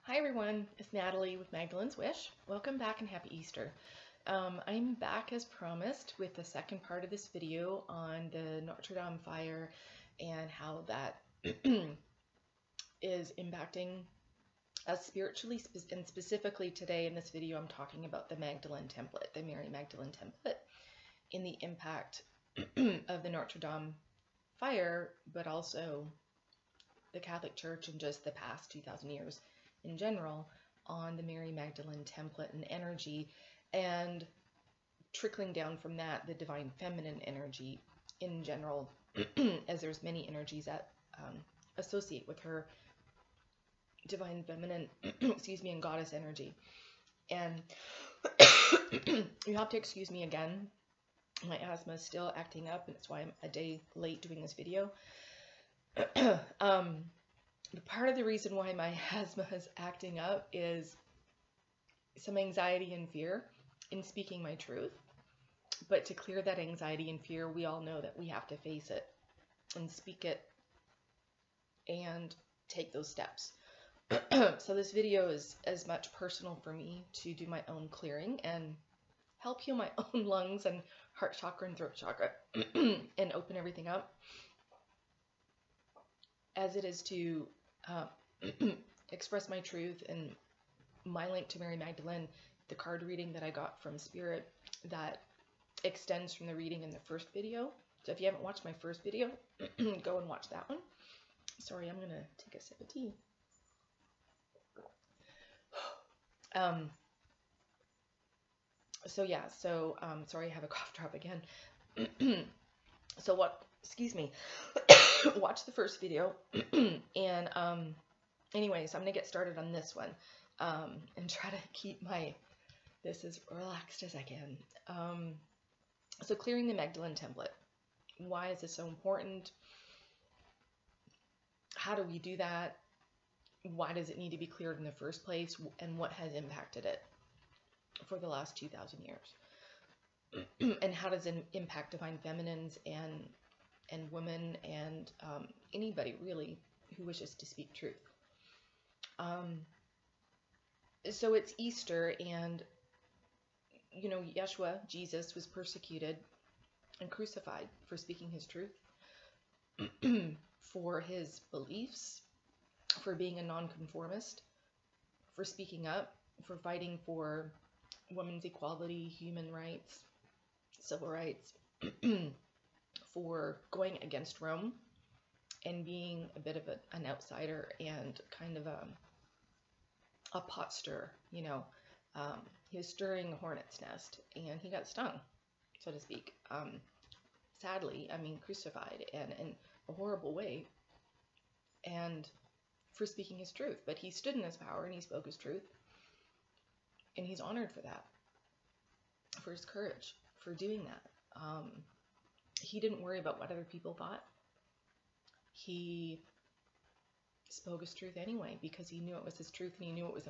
Hi everyone, it's Natalie with Magdalene's Wish. Welcome back and happy Easter. I'm back as promised with the second part of this video on the Notre Dame Fire and how that is impacting us spiritually, and specifically today in this video I'm talking about the Magdalene template, the Mary Magdalene template, in the impact of the Notre Dame Fire, but also the Catholic Church and just the past 2,000 years in general on the Mary Magdalene template and energy, and trickling down from that the divine feminine energy in general, as there's many energies that associate with her divine feminine and goddess energy. And you have to excuse me again, my asthma is still acting up, and that's why I'm a day late doing this video. Part of the reason why my asthma is acting up is some anxiety and fear in speaking my truth. But to clear that anxiety and fear, we all know that we have to face it and speak it and take those steps. So this video is as much personal for me to do my own clearing and help heal my own lungs and heart chakra and throat chakra and open everything up, as it is to express my truth and my link to Mary Magdalene, the card reading that I got from Spirit that extends from the reading in the first video. So if you haven't watched my first video, go and watch that one. Sorry, I'm gonna take a sip of tea. Sorry, I have a cough drop again. Watch the first video, and anyways, I'm gonna get started on this one, and try to keep this as relaxed as I can. So clearing the Magdalene template. Why is this so important? How do we do that? Why does it need to be cleared in the first place? And what has impacted it for the last 2,000 years? And how does it impact divine feminines and women and anybody really who wishes to speak truth? So it's Easter, and Yeshua, Jesus, was persecuted and crucified for speaking his truth, for his beliefs, for being a nonconformist, for speaking up, for fighting for women's equality, human rights, civil rights, for going against Rome and being a bit of an outsider and kind of a pot stirrer. He was stirring a hornet's nest and he got stung, so to speak. Sadly, crucified and in a horrible way, and for speaking his truth. But he stood in his power and he spoke his truth, and he's honored for that, for his courage, for doing that. He didn't worry about what other people thought. He spoke his truth anyway because he knew it was his truth and he knew it was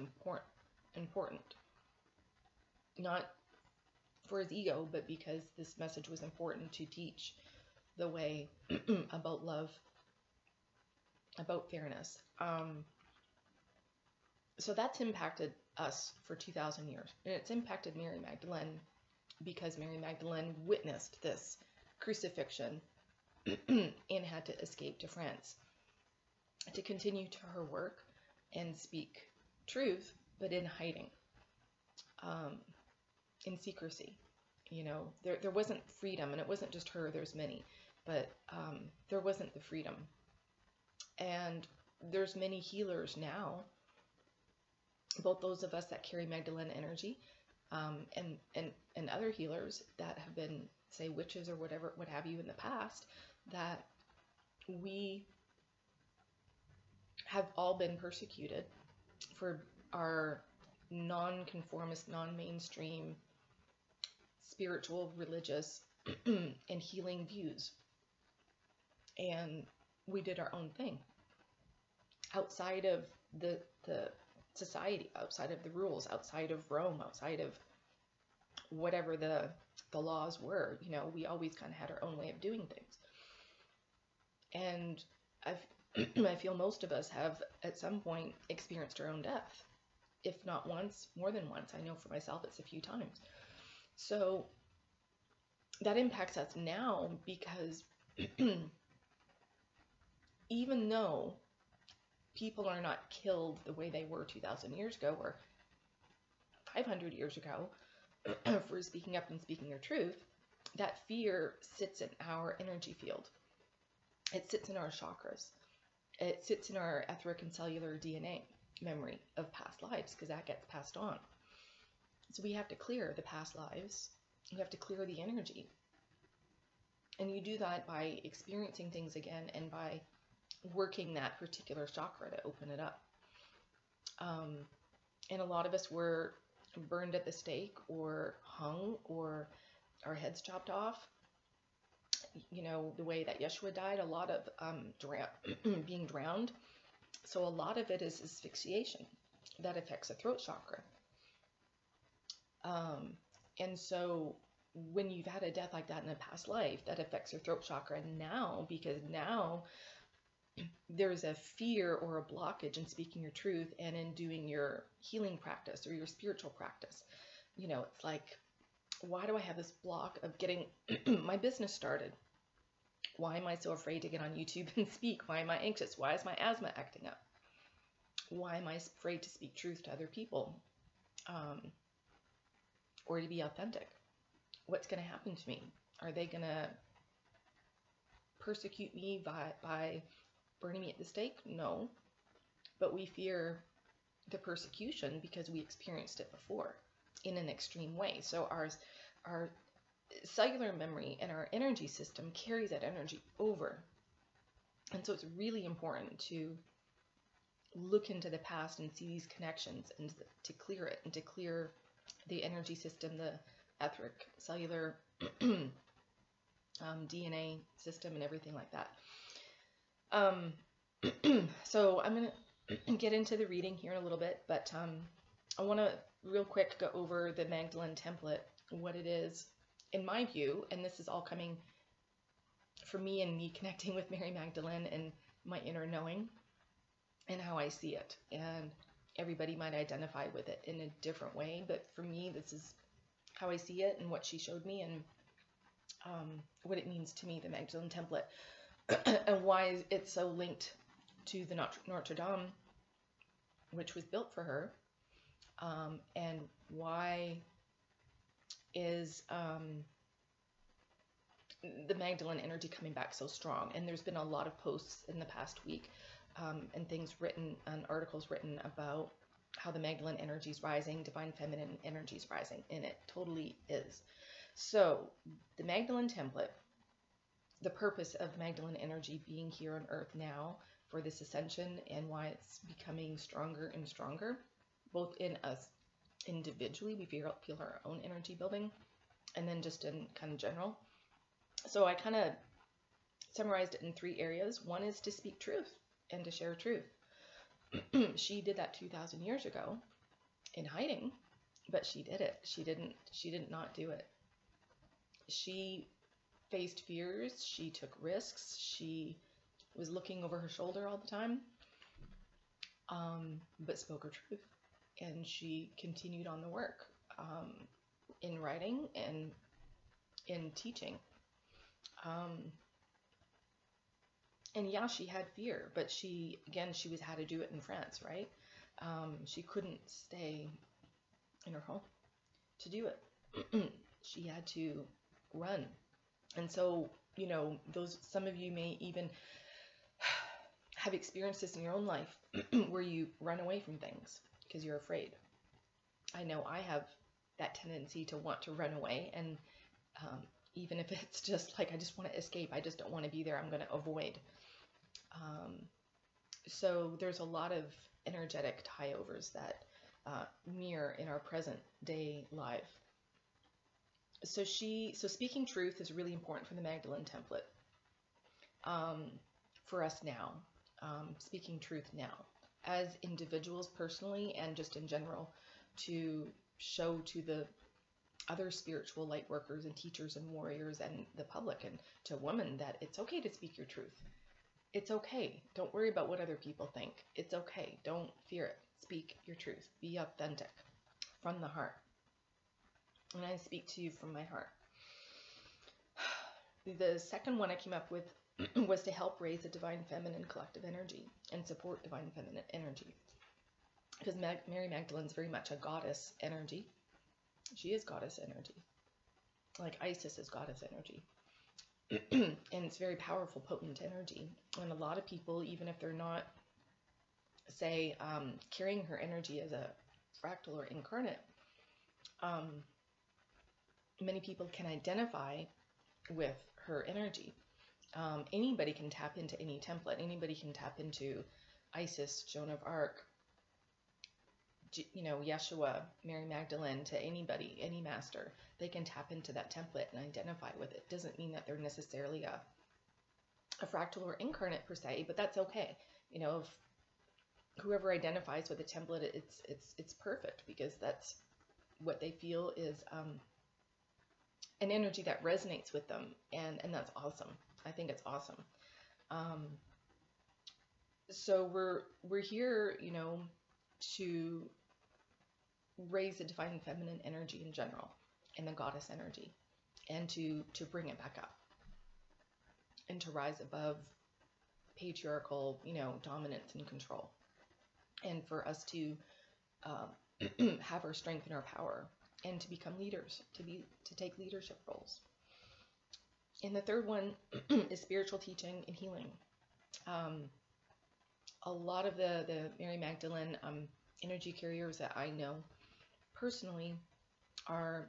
important. Not for his ego, but because this message was important to teach the way about love, about fairness. So that's impacted us for 2,000 years. And it's impacted Mary Magdalene because Mary Magdalene witnessed this crucifixion and had to escape to France to continue to her work and speak truth, but in hiding, in secrecy. There wasn't freedom, and it wasn't just her, there's many, but there wasn't the freedom. And there's many healers now, both those of us that carry Magdalene energy, and other healers that have been, say, witches or whatever, what have you in the past, that we have all been persecuted for our non-conformist, non-mainstream, spiritual, religious, and healing views. And we did our own thing outside of the society, outside of the rules, outside of Rome, outside of whatever the laws were. We always kind of had our own way of doing things. And I feel most of us have at some point experienced our own death. If not once, more than once. I know for myself it's a few times. So that impacts us now because even though people are not killed the way they were 2,000 years ago or 500 years ago for speaking up and speaking their truth, that fear sits in our energy field. It sits in our chakras. It sits in our etheric and cellular DNA memory of past lives, because that gets passed on. So we have to clear the past lives. You have to clear the energy. And you do that by experiencing things again and by working that particular chakra to open it up. And a lot of us were burned at the stake or hung or our heads chopped off. You know, the way that Yeshua died, a lot of being drowned. So a lot of it is asphyxiation that affects the throat chakra. And so when you've had a death like that in a past life, that affects your throat chakra now, because now there's a fear or a blockage in speaking your truth and in doing your healing practice or your spiritual practice. You know, it's like, why do I have this block of getting my business started? Why am I so afraid to get on YouTube and speak? Why am I anxious? Why is my asthma acting up? Why am I afraid to speak truth to other people? Or to be authentic? What's going to happen to me? Are they going to persecute me by burning me at the stake? No. But we fear the persecution because we experienced it before in an extreme way. So our cellular memory and our energy system carries that energy over. And so it's really important to look into the past and see these connections and to clear it and to clear the energy system, the etheric, cellular, DNA system and everything like that. So I'm going to get into the reading here in a little bit, but I want to real quick go over the Magdalene template, what it is in my view, and this is all coming from me and me connecting with Mary Magdalene and my inner knowing and how I see it. And everybody might identify with it in a different way, but for me, this is how I see it and what she showed me and what it means to me, the Magdalene template, and why it's so linked to the Notre Dame, which was built for her, and why is the Magdalene energy coming back so strong. And there's been a lot of posts in the past week and things written and articles written about how the Magdalene energy is rising, divine feminine energy is rising, and it totally is. So the Magdalene template, the purpose of Magdalene energy being here on earth now for this ascension and why it's becoming stronger and stronger, both in us individually, we feel our own energy building, and then just in kind of general. So I kind of summarized it in 3 areas. One is to speak truth and to share truth. She did that 2,000 years ago in hiding, but she did it. She did not do it. She faced fears. She took risks. She was looking over her shoulder all the time, but spoke her truth. And she continued on the work in writing and in teaching. And yeah, she had fear, but she was had to do it in France, right? She couldn't stay in her home to do it. She had to run. And so, you know, some of you may even have experienced this in your own life where you run away from things because you're afraid. I know I have that tendency to want to run away, and even if it's just like I just want to escape, I just don't want to be there, I'm going to avoid. So there's a lot of energetic tie-overs that mirror in our present day life. So speaking truth is really important for the Magdalene template for us now. Speaking truth now as individuals personally and just in general, to show to the other spiritual light workers and teachers and warriors and the public and to women that it's okay to speak your truth. It's okay. Don't worry about what other people think. It's okay. Don't fear it. Speak your truth. Be authentic from the heart. And I speak to you from my heart. The second one I came up with was to help raise the divine feminine collective energy and support divine feminine energy. Because Mary Magdalene is very much a goddess energy. She is goddess energy. Like Isis is goddess energy. And it's very powerful, potent energy. And a lot of people, even if they're not, say, carrying her energy as a fractal or incarnate, many people can identify with her energy. Anybody can tap into any template. Anybody can tap into Isis, Joan of Arc, Yeshua, Mary Magdalene, to anybody, any master. They can tap into that template and identify with it. Doesn't mean that they're necessarily a fractal or incarnate per se, but that's okay. If whoever identifies with the template, it's perfect, because that's what they feel is an energy that resonates with them, and that's awesome. I think it's awesome. So we're here, to raise the divine feminine energy in general, and the goddess energy, and to bring it back up, and to rise above patriarchal, dominance and control, and for us to have our strength and our power, and to become leaders, to take leadership roles. And the third one is spiritual teaching and healing. A lot of the Mary Magdalene energy carriers that I know personally are,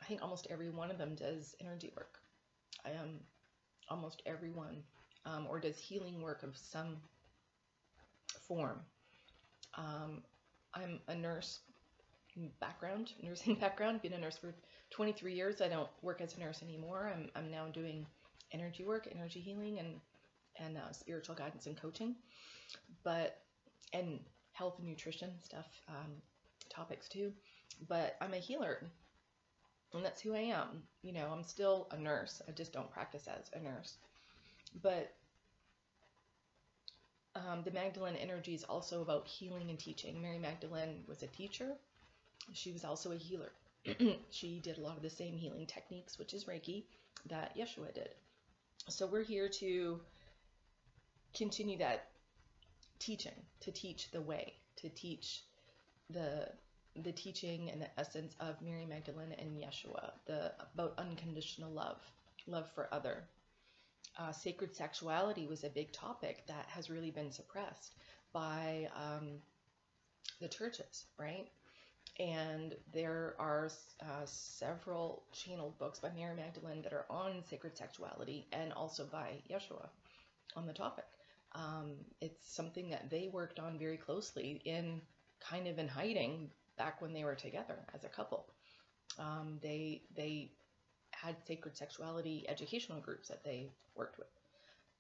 I think almost every one of them does energy work. Almost everyone, or does healing work of some form. I'm a nursing background, been a nurse for 23 years. I don't work as a nurse anymore. I'm now doing energy work, energy healing, and spiritual guidance and coaching, and health and nutrition stuff, topics too. But I'm a healer, and that's who I am. I'm still a nurse. I just don't practice as a nurse. But the Magdalene energy is also about healing and teaching. Mary Magdalene was a teacher. She was also a healer. She did a lot of the same healing techniques, which is Reiki, that Yeshua did. So we're here to continue that teaching, to teach the way, to teach the teaching and the essence of Mary Magdalene and Yeshua, about unconditional love for other. Sacred sexuality was a big topic that has really been suppressed by the churches, right? And there are several channeled books by Mary Magdalene that are on sacred sexuality, and also by Yeshua on the topic. It's something that they worked on very closely in hiding back when they were together as a couple. They had sacred sexuality educational groups that they worked with.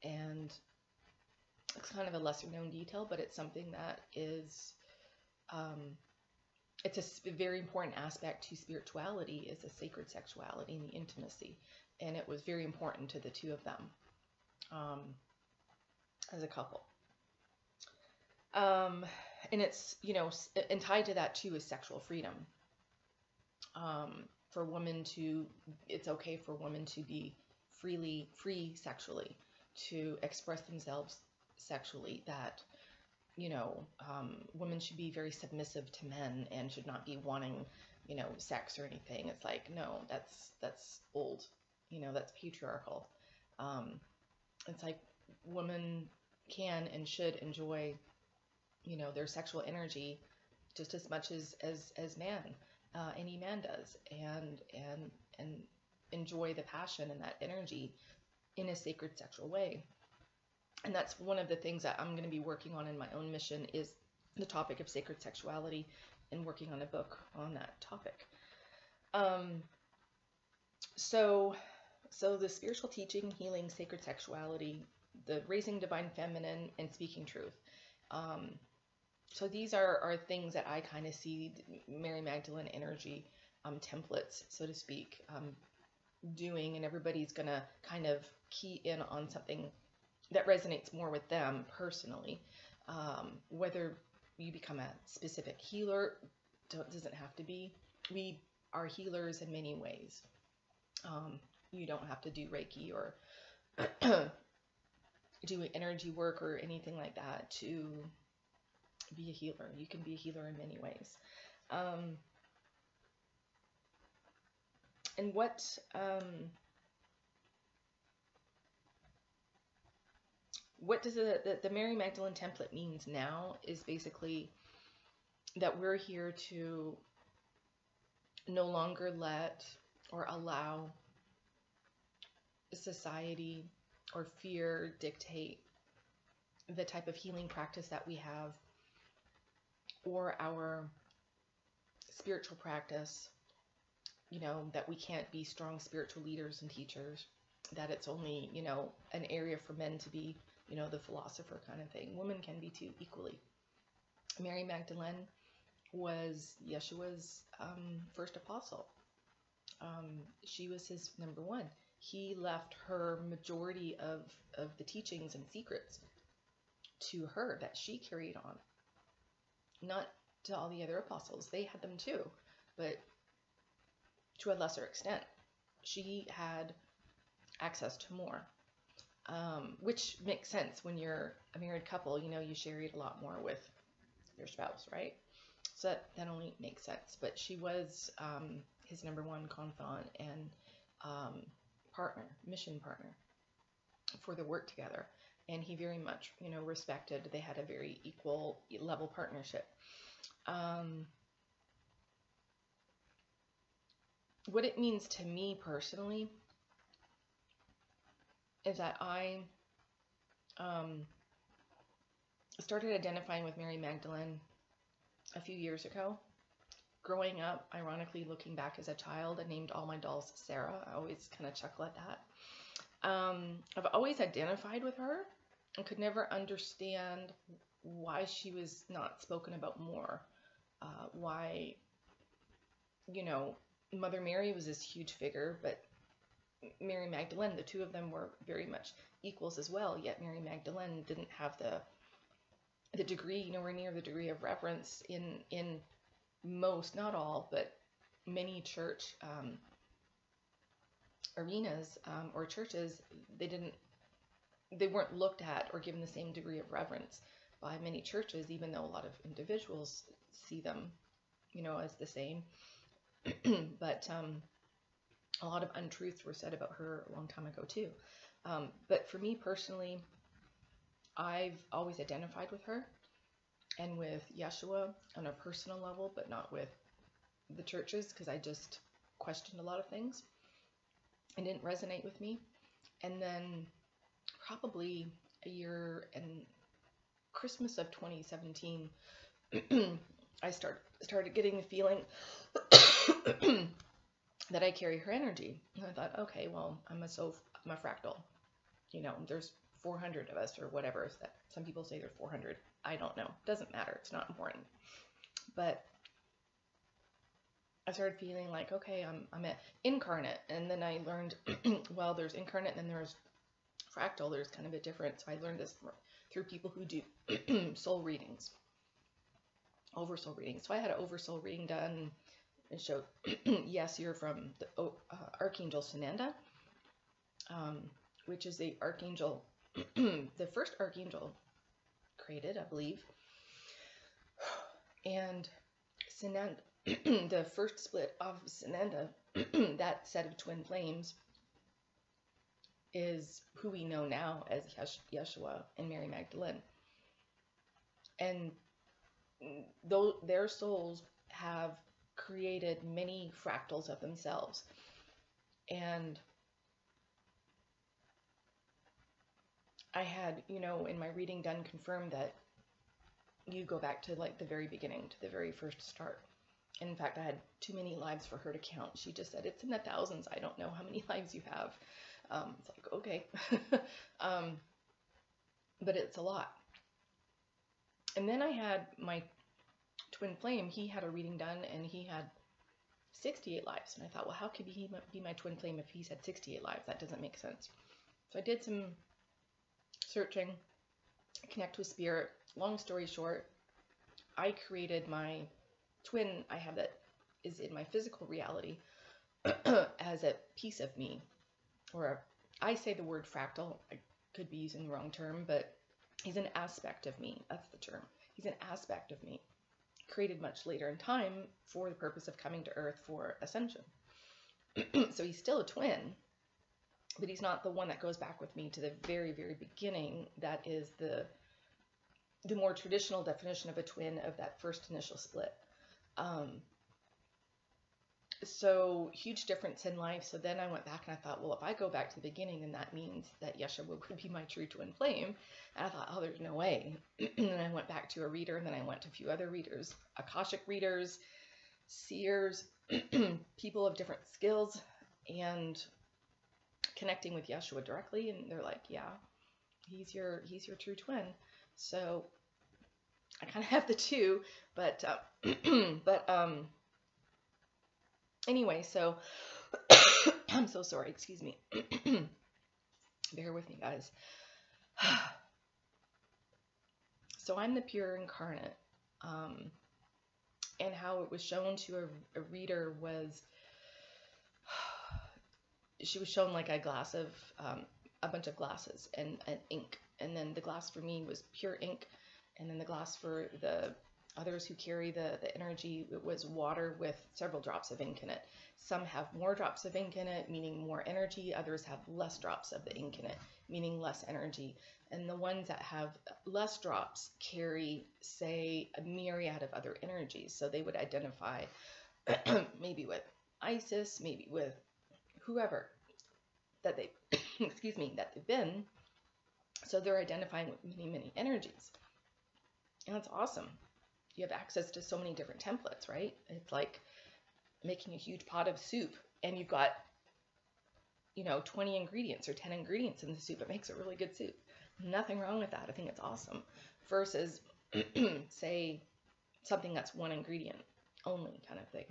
And it's kind of a lesser known detail, but it's something that is, it's a very important aspect to spirituality, is the sacred sexuality and the intimacy. And it was very important to the two of them as a couple. And it's, and tied to that too is sexual freedom. For women it's okay for women to be free sexually, to express themselves sexually, that, women should be very submissive to men and should not be wanting, sex or anything. It's like, no, that's old, that's patriarchal. It's like women can and should enjoy, their sexual energy just as much as any man does, and enjoy the passion and that energy in a sacred sexual way. And that's one of the things that I'm going to be working on in my own mission, is the topic of sacred sexuality, and working on a book on that topic. So the spiritual teaching, healing, sacred sexuality, the raising divine feminine, and speaking truth. So these are things that I kind of see Mary Magdalene energy templates, so to speak, doing, and everybody's going to kind of key in on something that resonates more with them personally. Whether you become a specific healer, doesn't have to be. We are healers in many ways. You don't have to do Reiki or do energy work or anything like that to be a healer. You can be a healer in many ways. And what does the Mary Magdalene template means now is basically that we're here to no longer let or allow society or fear dictate the type of healing practice that we have, or our spiritual practice, that we can't be strong spiritual leaders and teachers, that it's only, an area for men to be, the philosopher kind of thing. Women can be too, equally. Mary Magdalene was Yeshua's first apostle. She was his number one. He left her majority of the teachings and secrets to her that she carried on. Not to all the other apostles. They had them too, but to a lesser extent. She had access to more, which makes sense when you're a married couple. You share it a lot more with your spouse, right? So that only makes sense. But she was his number one confidant and mission partner for the work together. And he very much, respected. They had a very equal level partnership. What it means to me personally is that I started identifying with Mary Magdalene a few years ago. Growing up, ironically, looking back as a child, I named all my dolls Sarah. I always kind of chuckle at that. I've always identified with her and could never understand why she was not spoken about more. Why, Mother Mary was this huge figure, but Mary Magdalene, the two of them were very much equals as well, yet Mary Magdalene didn't have the degree, nowhere near the degree of reverence in most, not all, but many church arenas or churches. They weren't looked at or given the same degree of reverence by many churches, even though a lot of individuals see them, as the same. But a lot of untruths were said about her a long time ago too. But for me personally, I've always identified with her and with Yeshua on a personal level, but not with the churches, because I just questioned a lot of things and didn't resonate with me. And then probably a year and Christmas of 2017, I started getting the feeling that I carry her energy. And I thought, okay, well, I'm a fractal. There's 400 of us or whatever. That some people say there's 400. I don't know. Doesn't matter. It's not important. But I started feeling like, okay, I'm incarnate. And then I learned, well, there's incarnate and then there's fractal. There's kind of a difference. So I learned this through people who do soul readings, oversoul readings. So I had an oversoul reading done. It showed, yes, you're from the Archangel Sananda, which is the archangel, the first archangel created, I believe. And Sananda, the first split of Sananda, that set of twin flames, is who we know now as Yeshua and Mary Magdalene. And though their souls have created many fractals of themselves. And I had, in my reading done, confirmed that you go back to like the very beginning, to the very first start. And in fact, I had too many lives for her to count. She just said, it's in the thousands. I don't know how many lives you have. It's like, okay. But it's a lot. And then I had my twin flame. He had a reading done and he had 68 lives. And I thought, well, how could he be my twin flame if he's had 68 lives? That doesn't make sense. So I did some searching, connect with spirit. Long story short, I created my twin I have that is in my physical reality as a piece of me, or I say the word fractal. I could be using the wrong term, but he's an aspect of me. That's the term. He's an aspect of me, created much later in time for the purpose of coming to Earth for ascension. So he's still a twin, but he's not the one that goes back with me to the very, very beginning. That is the more traditional definition of a twin, of that first initial split. So huge difference in life. So then I went back and I thought, well, if I go back to the beginning, then that means that Yeshua would be my true twin flame. And I thought, oh, there's no way. And then I went back to a reader, and then I went to a few other readers, Akashic readers, seers, people of different skills, and connecting with Yeshua directly. And they're like, yeah, he's your true twin. So I kind of have the two, but anyway, so I'm so sorry, excuse me. Bear with me, guys. So I'm the pure incarnate, and how it was shown to a reader was, she was shown like a glass of, a bunch of glasses and ink, and then the glass for me was pure ink, and then the glass for the others who carry the energy, it was water with several drops of ink in it. Some have more drops of ink in it, meaning more energy. Others have less drops of the ink in it, meaning less energy. And the ones that have less drops carry, say, a myriad of other energies. So they would identify maybe with Isis, maybe with whoever that they, excuse me, that they've been. So they're identifying with many, many energies. And that's awesome. You have access to so many different templates, right? It's like making a huge pot of soup, and you've got, 20 ingredients or 10 ingredients in the soup. It makes a really good soup. Nothing wrong with that. I think it's awesome. Versus, say, something that's one ingredient only kind of thing.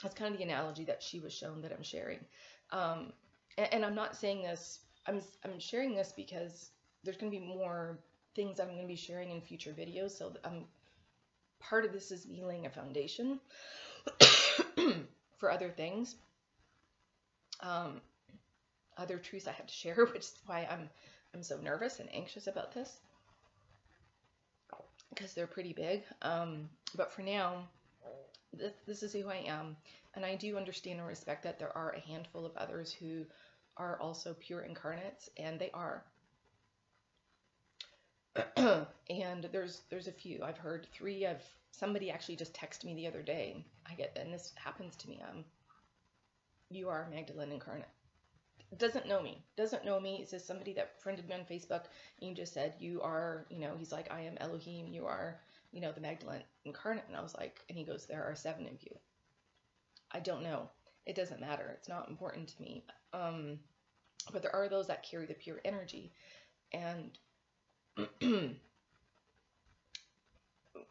That's kind of the analogy that she was shown that I'm sharing. And I'm not saying this, I'm sharing this because there's going to be more things I'm going to be sharing in future videos. So part of this is me laying a foundation for other things, other truths I have to share, which is why I'm so nervous and anxious about this, because they're pretty big. But for now, this is who I am, and I do understand and respect that there are a handful of others who are also pure incarnates, and they are. And there's a few. I've heard 3. Somebody actually just texted me the other day. And this happens to me. You are Magdalene incarnate. Doesn't know me. It's just somebody that friended me on Facebook, and you just said, you are, he's like, I am Elohim. You are, the Magdalene incarnate. And I was like, and he goes, there are 7 of you. I don't know. It doesn't matter. It's not important to me. But there are those that carry the pure energy, and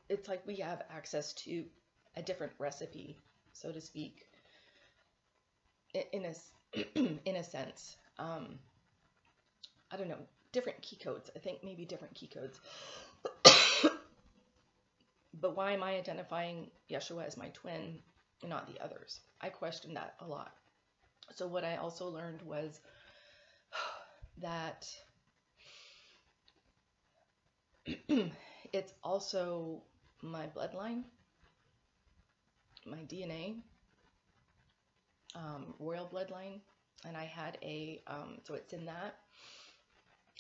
it's like we have access to a different recipe, so to speak, in a sense. I don't know, different key codes. I think maybe different key codes. But why am I identifying Yeshua as my twin and not the others? I questioned that a lot. So what I also learned was that it's also my bloodline, my DNA, royal bloodline, and I had so it's in that,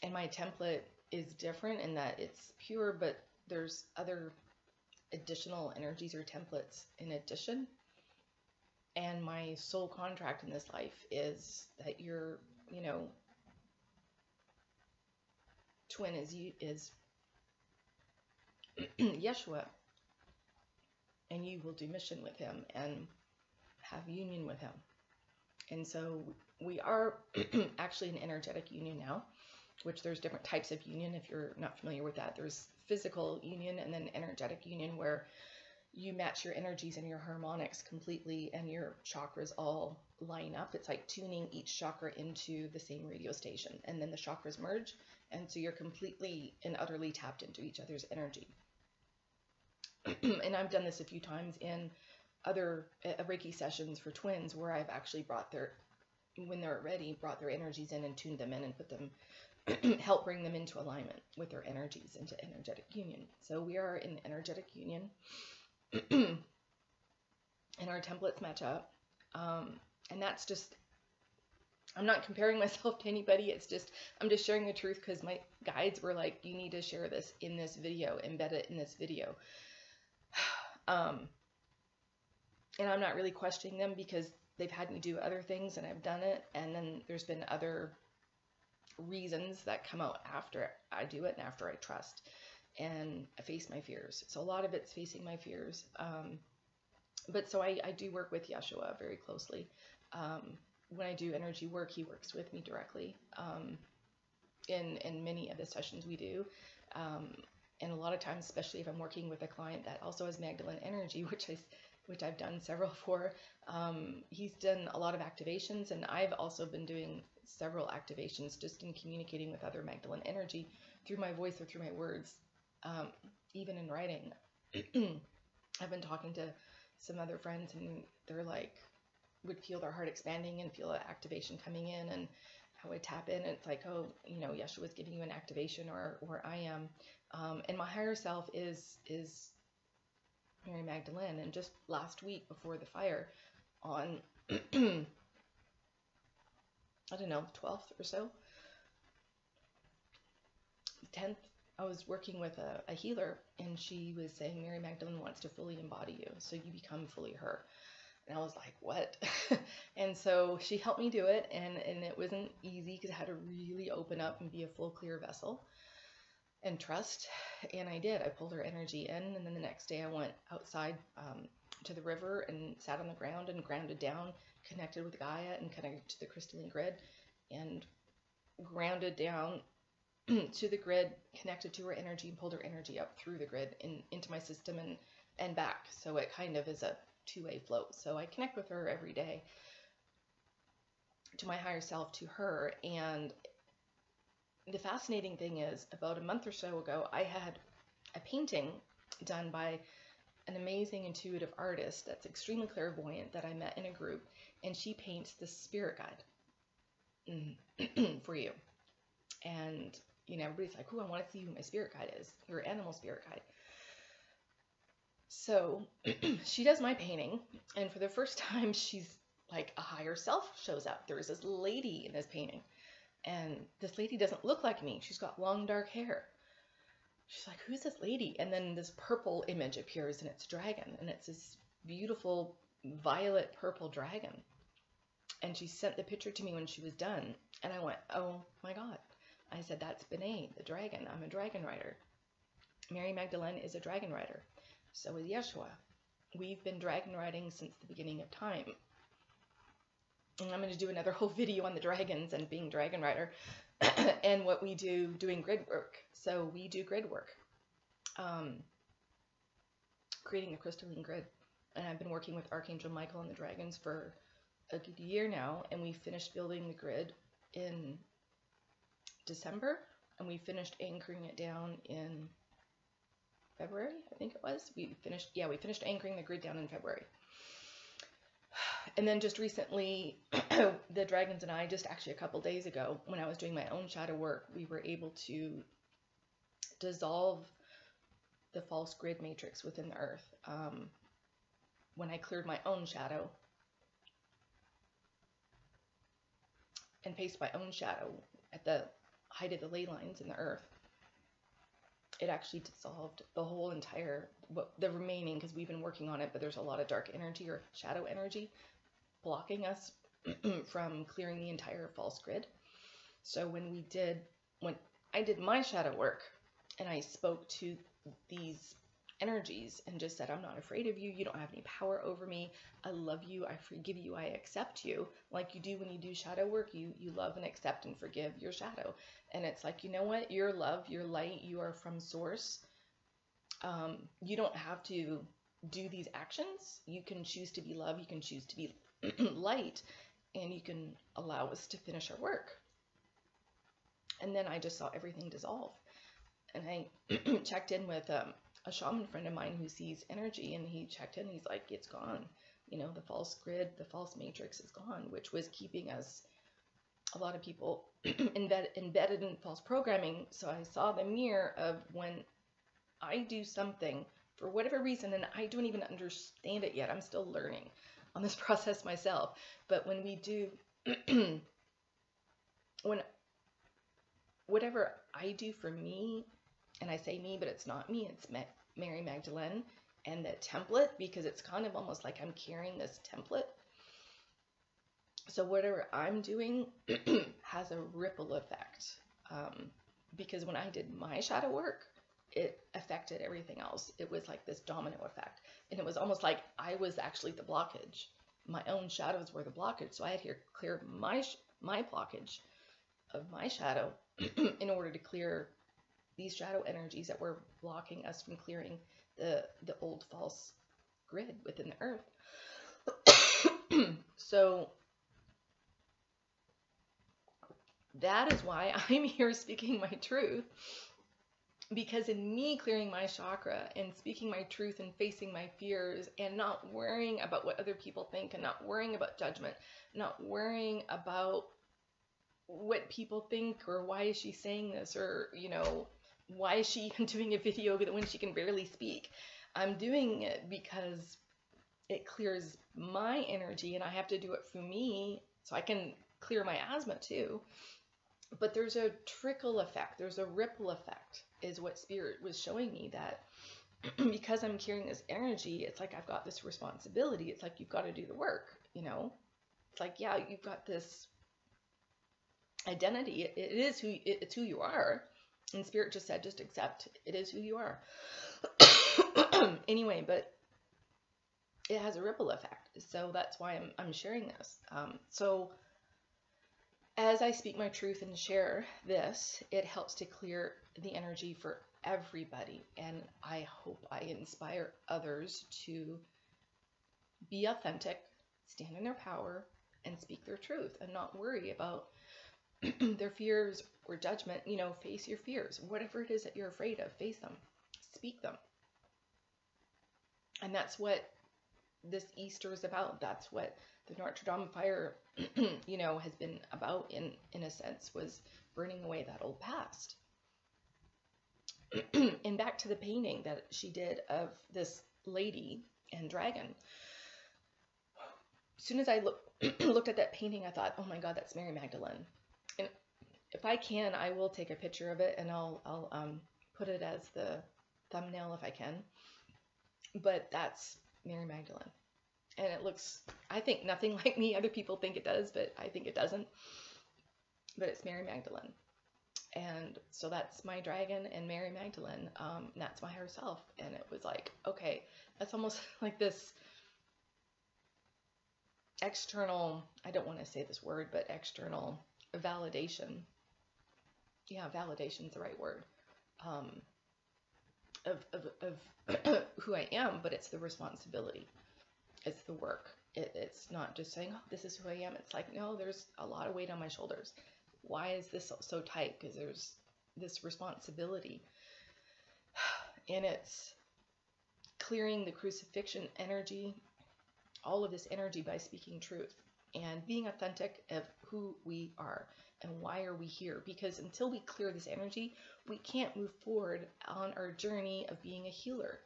and my template is different in that it's pure, but there's other additional energies or templates in addition, and my soul contract in this life is that your, twin is Yeshua, and you will do mission with him and have union with him. And so we are actually an energetic union now, which there's different types of union. If you're not familiar with that, there's physical union and then energetic union, where you match your energies and your harmonics completely, and your chakras all line up. It's like tuning each chakra into the same radio station, and then the chakras merge, and so you're completely and utterly tapped into each other's energy. And I've done this a few times in other Reiki sessions for twins, where I've actually brought their, when they're ready, brought their energies in and tuned them in and put them, help bring them into alignment with their energies, into energetic union. So we are in energetic union. And our templates match up. And that's just, I'm not comparing myself to anybody. It's just, I'm just sharing the truth, because my guides were like, you need to share this in this video, embed it in this video. And I'm not really questioning them, because they've had me do other things and I've done it. And then there's been other reasons that come out after I do it and after I trust and I face my fears. So a lot of it's facing my fears. But so I do work with Yeshua very closely. When I do energy work, he works with me directly. In many of the sessions we do. And a lot of times, especially if I'm working with a client that also has Magdalene energy, which I've done several for, he's done a lot of activations, and I've also been doing several activations just in communicating with other Magdalene energy through my voice or through my words, even in writing. I've been talking to some other friends, and they're like, would feel their heart expanding and feel an activation coming in, and I would tap in, and it's like, oh, you know, Yeshua's giving you an activation, or I am. And my higher self is Mary Magdalene. And just last week before the fire, on I don't know, 12th or so, 10th, I was working with a healer, and she was saying Mary Magdalene wants to fully embody you, so you become fully her. And I was like, what? And so she helped me do it, and it wasn't easy, because I had to really open up and be a full, clear vessel and trust. And I did. I pulled her energy in, and then the next day I went outside to the river and sat on the ground and grounded down, connected with Gaia and connected to the crystalline grid, and grounded down to the grid, connected to her energy, and pulled her energy up through the grid into my system and back. So it kind of is a two-way flow. So I connect with her every day, to my higher self, to her. And the fascinating thing is, about a month or so ago, I had a painting done by an amazing intuitive artist that's extremely clairvoyant that I met in a group, and she paints the spirit guide for you. And, you know, everybody's like, oh, I want to see who my spirit guide is, your animal spirit guide. So she does my painting, and for the first time, she's like, a higher self shows up. There is this lady in this painting, and this lady doesn't look like me. She's got long, dark hair. She's like, who's this lady? And then this purple image appears, and it's a dragon, and it's this beautiful violet purple dragon. And she sent the picture to me when she was done, and I went, oh my God. I said, that's Benet, the dragon. I'm a dragon rider. Mary Magdalene is a dragon rider. So is Yeshua. We've been dragon riding since the beginning of time. And I'm going to do another whole video on the dragons and being dragon rider and what we do doing grid work. So we do grid work, creating a crystalline grid. And I've been working with Archangel Michael and the dragons for a good year now. And we finished building the grid in December, and we finished anchoring it down in February, I think it was. We finished anchoring the grid down in February. And then just recently, the dragons and I, just actually a couple days ago, when I was doing my own shadow work, we were able to dissolve the false grid matrix within the earth. When I cleared my own shadow and faced my own shadow at the height of the ley lines in the earth, it actually dissolved the whole entire, the remaining, because we've been working on it, but there's a lot of dark energy or shadow energy blocking us from clearing the entire false grid. So when I did my shadow work, and I spoke to these energies and just said, I'm not afraid of you. You don't have any power over me. I love you. I forgive you. I accept you. Like you do when you do shadow work, you love and accept and forgive your shadow. And it's like, you know what? Your love, your light, you are from source. You don't have to do these actions. You can choose to be love, you can choose to be light, and you can allow us to finish our work. And then I just saw everything dissolve. And I checked in with a shaman friend of mine who sees energy, and he checked in, he's like, it's gone. You know, the false grid, the false matrix is gone, which was keeping us, a lot of people, embedded in false programming. So I saw the mirror of when I do something for whatever reason, and I don't even understand it yet. I'm still learning on this process myself. But when we do, when whatever I do for me, and I say me, but it's not me, it's Mary Magdalene, and the template, because it's kind of almost like I'm carrying this template. So whatever I'm doing has a ripple effect. Because when I did my shadow work, it affected everything else. It was like this domino effect. And it was almost like I was actually the blockage. My own shadows were the blockage. So I had to clear my blockage of my shadow in order to clear these shadow energies that were blocking us from clearing the old false grid within the earth. So that is why I'm here speaking my truth, because in me clearing my chakra and speaking my truth and facing my fears and not worrying about what other people think and not worrying about judgment, not worrying about what people think or why is she saying this, or, you know, why is she doing a video when she can barely speak. I'm doing it because it clears my energy, and I have to do it for me so I can clear my asthma too. But there's a trickle effect, there's a ripple effect, is what Spirit was showing me, that because I'm carrying this energy, it's like I've got this responsibility. It's like you've got to do the work, you know. It's like, yeah, you've got this identity. It's who you are. And Spirit just said, just accept it is who you are. Anyway, but it has a ripple effect. So that's why I'm sharing this. So as I speak my truth and share this, it helps to clear the energy for everybody. And I hope I inspire others to be authentic, stand in their power, and speak their truth, and not worry about their fears or judgment. You know, face your fears. Whatever it is that you're afraid of, face them, speak them. And that's what this Easter is about. That's what the Notre Dame Fire, you know, has been about, in a sense, was burning away that old past. And back to the painting that she did of this lady and dragon. As soon as I looked at that painting, I thought, oh my God, that's Mary Magdalene. And if I can, I will take a picture of it, and I'll put it as the thumbnail if I can. But that's Mary Magdalene. And it looks, I think, nothing like me. Other people think it does, but I think it doesn't. But it's Mary Magdalene. And so that's my dragon and Mary Magdalene. That's my higher self. And it was like, okay, that's almost like this external, I don't want to say this word, but external validation. Yeah, validation is the right word. Of who I am, but it's the responsibility. It's the work. It's not just saying, oh, this is who I am. It's like, no, there's a lot of weight on my shoulders. Why is this so tight? Because there's this responsibility. And it's clearing the crucifixion energy, all of this energy, by speaking truth and being authentic of who we are and why are we here. Because until we clear this energy, we can't move forward on our journey of being a healer.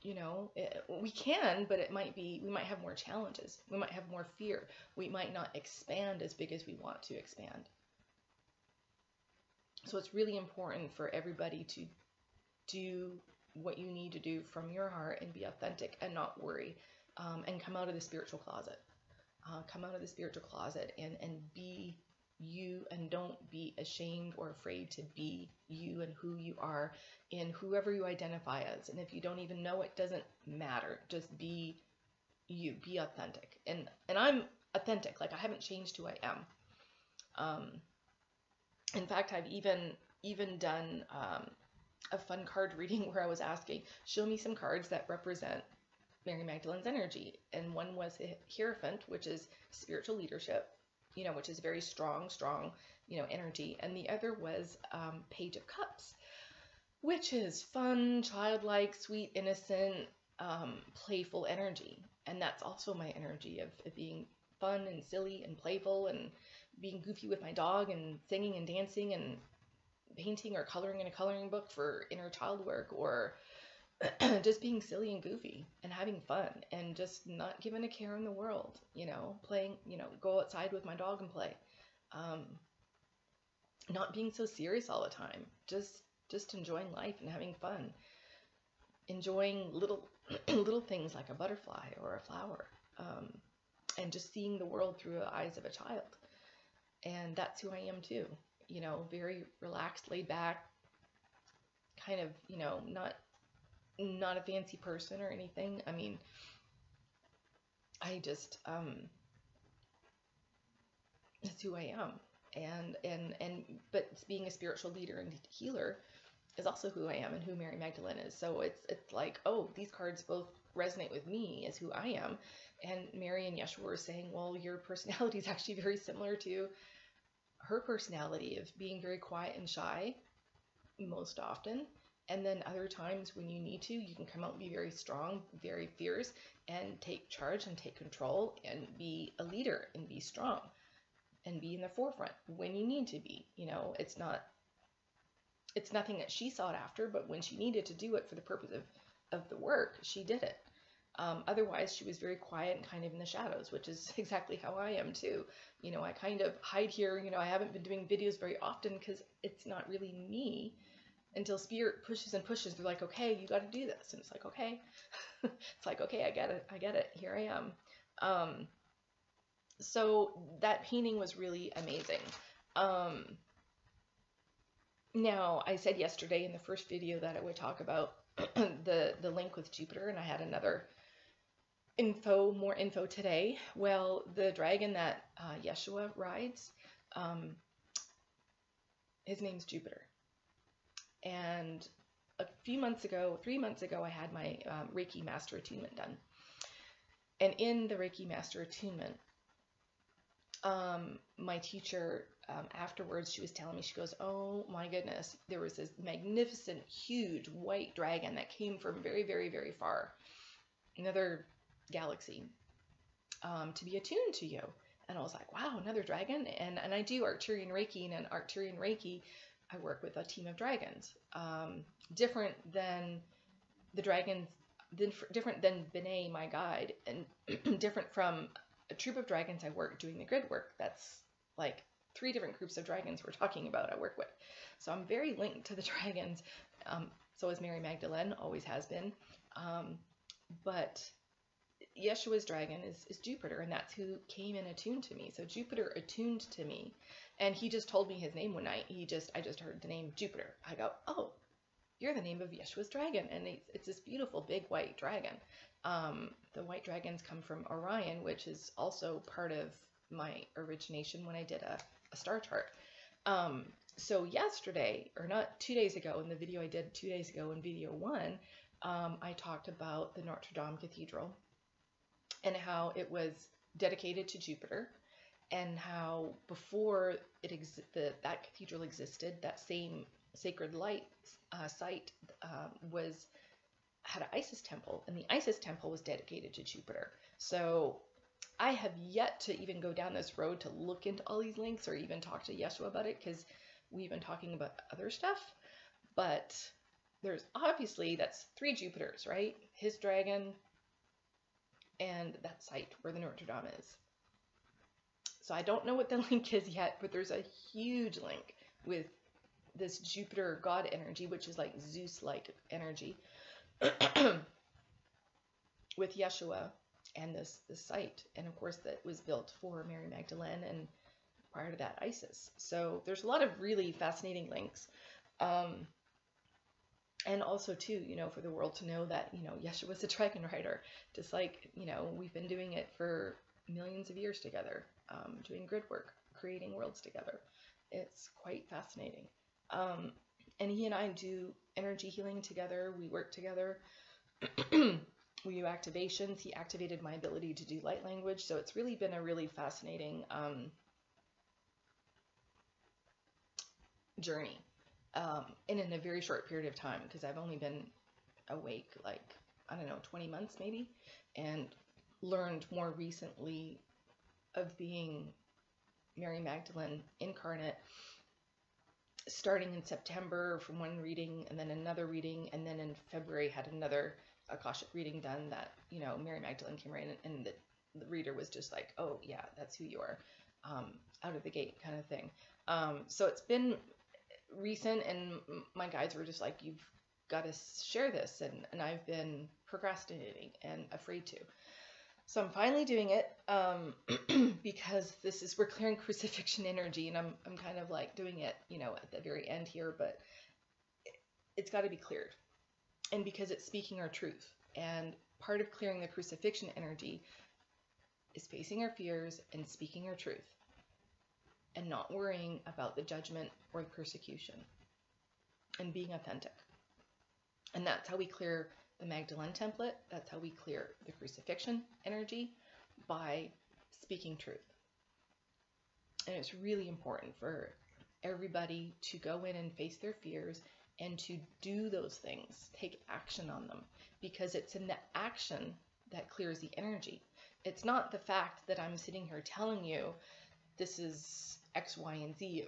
You know, we can, but we might have more challenges. We might have more fear. We might not expand as big as we want to expand. So it's really important for everybody to do what you need to do from your heart and be authentic and not worry, and come out of the spiritual closet. Come out of the spiritual closet and be you, and don't be ashamed or afraid to be you and who you are and whoever you identify as. And if you don't even know, it doesn't matter. Just be you, be authentic. And I'm authentic. Like, I haven't changed who I am. In fact, I've even done a fun card reading where I was asking, show me some cards that represent Mary Magdalene's energy. And one was the Hierophant, which is spiritual leadership, you know, which is very strong, you know, energy. And the other was Page of Cups, which is fun, childlike, sweet, innocent, playful energy. And that's also my energy of being fun and silly and playful and being goofy with my dog and singing and dancing and painting or coloring in a coloring book for inner child work, or just being silly and goofy and having fun and just not giving a care in the world, you know, playing, you know, go outside with my dog and play. Not being so serious all the time, just enjoying life and having fun, enjoying little little things like a butterfly or a flower, and just seeing the world through the eyes of a child. And that's who I am too, you know, very relaxed, laid back, kind of, you know, not a fancy person or anything. I mean, I just that's who I am. But being a spiritual leader and healer is also who I am and who Mary Magdalene is. So it's like, oh, these cards both resonate with me as who I am. And Mary and Yeshua were saying, well, your personality is actually very similar to her personality of being very quiet and shy most often. And then other times when you need to, you can come out and be very strong, very fierce, and take charge and take control and be a leader and be strong and be in the forefront when you need to be. You know, it's nothing that she sought after, but when she needed to do it for the purpose of the work, she did it. Otherwise, she was very quiet and kind of in the shadows, which is exactly how I am too. You know, I kind of hide here. You know, I haven't been doing videos very often because it's not really me. Until Spirit pushes and pushes, they're like, okay, you got to do this. And it's like, okay. It's like, okay, I get it. Here I am. So that painting was really amazing. Now, I said yesterday in the first video that I would talk about the link with Jupiter, and I had another more info today. Well, the dragon that Yeshua rides, his name's Jupiter. And a few months ago, 3 months ago, I had my Reiki Master Attunement done. And in the Reiki Master Attunement, my teacher, afterwards, she was telling me, she goes, oh my goodness, there was this magnificent, huge white dragon that came from very, very, very far, another galaxy, to be attuned to you. And I was like, wow, another dragon? And I do Arcturian Reiki, and in Arcturian Reiki, I work with a team of dragons, different than the dragons, different than B'nai, my guide, and different from a troop of dragons I work doing the grid work. That's like 3 different groups of dragons we're talking about I work with. So I'm very linked to the dragons. So is Mary Magdalene, always has been. But Yeshua's dragon is Jupiter, and that's who came and attuned to me. So Jupiter attuned to me, and he just told me his name one night. I just heard the name Jupiter. I go, oh, you're the name of Yeshua's dragon, and it's this beautiful big white dragon. The white dragons come from Orion, which is also part of my origination when I did a star chart. So yesterday, or not 2 days ago, in the video I did 2 days ago in video 1, I talked about the Notre Dame Cathedral and how it was dedicated to Jupiter, and how before that cathedral existed, that same sacred light site had an Isis temple, and the Isis temple was dedicated to Jupiter. So I have yet to even go down this road to look into all these links or even talk to Yeshua about it, because we've been talking about other stuff. But there's obviously, that's 3 Jupiters, right? His dragon and that site where the Notre Dame is. So I don't know what the link is yet, but there's a huge link with this Jupiter God energy, which is like Zeus-like energy, with Yeshua and this site. And of course, that was built for Mary Magdalene, and prior to that, Isis. So there's a lot of really fascinating links. And also too, you know, for the world to know that, you know, Yeshua's a dragon rider, just like, you know, we've been doing it for millions of years together, doing grid work, creating worlds together. It's quite fascinating. And he and I do energy healing together. We work together. We do activations. He activated my ability to do light language. So it's really been a really fascinating journey. And in a very short period of time, because I've only been awake like, I don't know, 20 months maybe, and learned more recently of being Mary Magdalene incarnate, starting in September from one reading and then another reading, and then in February had another Akashic reading done that, you know, Mary Magdalene came right in, and the reader was just like, oh yeah, that's who you are, out of the gate kind of thing. So it's been recent, and my guides were just like, you've got to share this, and I've been procrastinating and afraid to. So I'm finally doing it, because we're clearing crucifixion energy, and I'm kind of like doing it, you know, at the very end here, but it's got to be cleared. And because it's speaking our truth, and part of clearing the crucifixion energy is facing our fears and speaking our truth, and not worrying about the judgment or the persecution, and being authentic. And that's how we clear the Magdalene template. That's how we clear the crucifixion energy, by speaking truth. And it's really important for everybody to go in and face their fears and to do those things, take action on them, because it's in the action that clears the energy. It's not the fact that I'm sitting here telling you this is X, Y, and Z of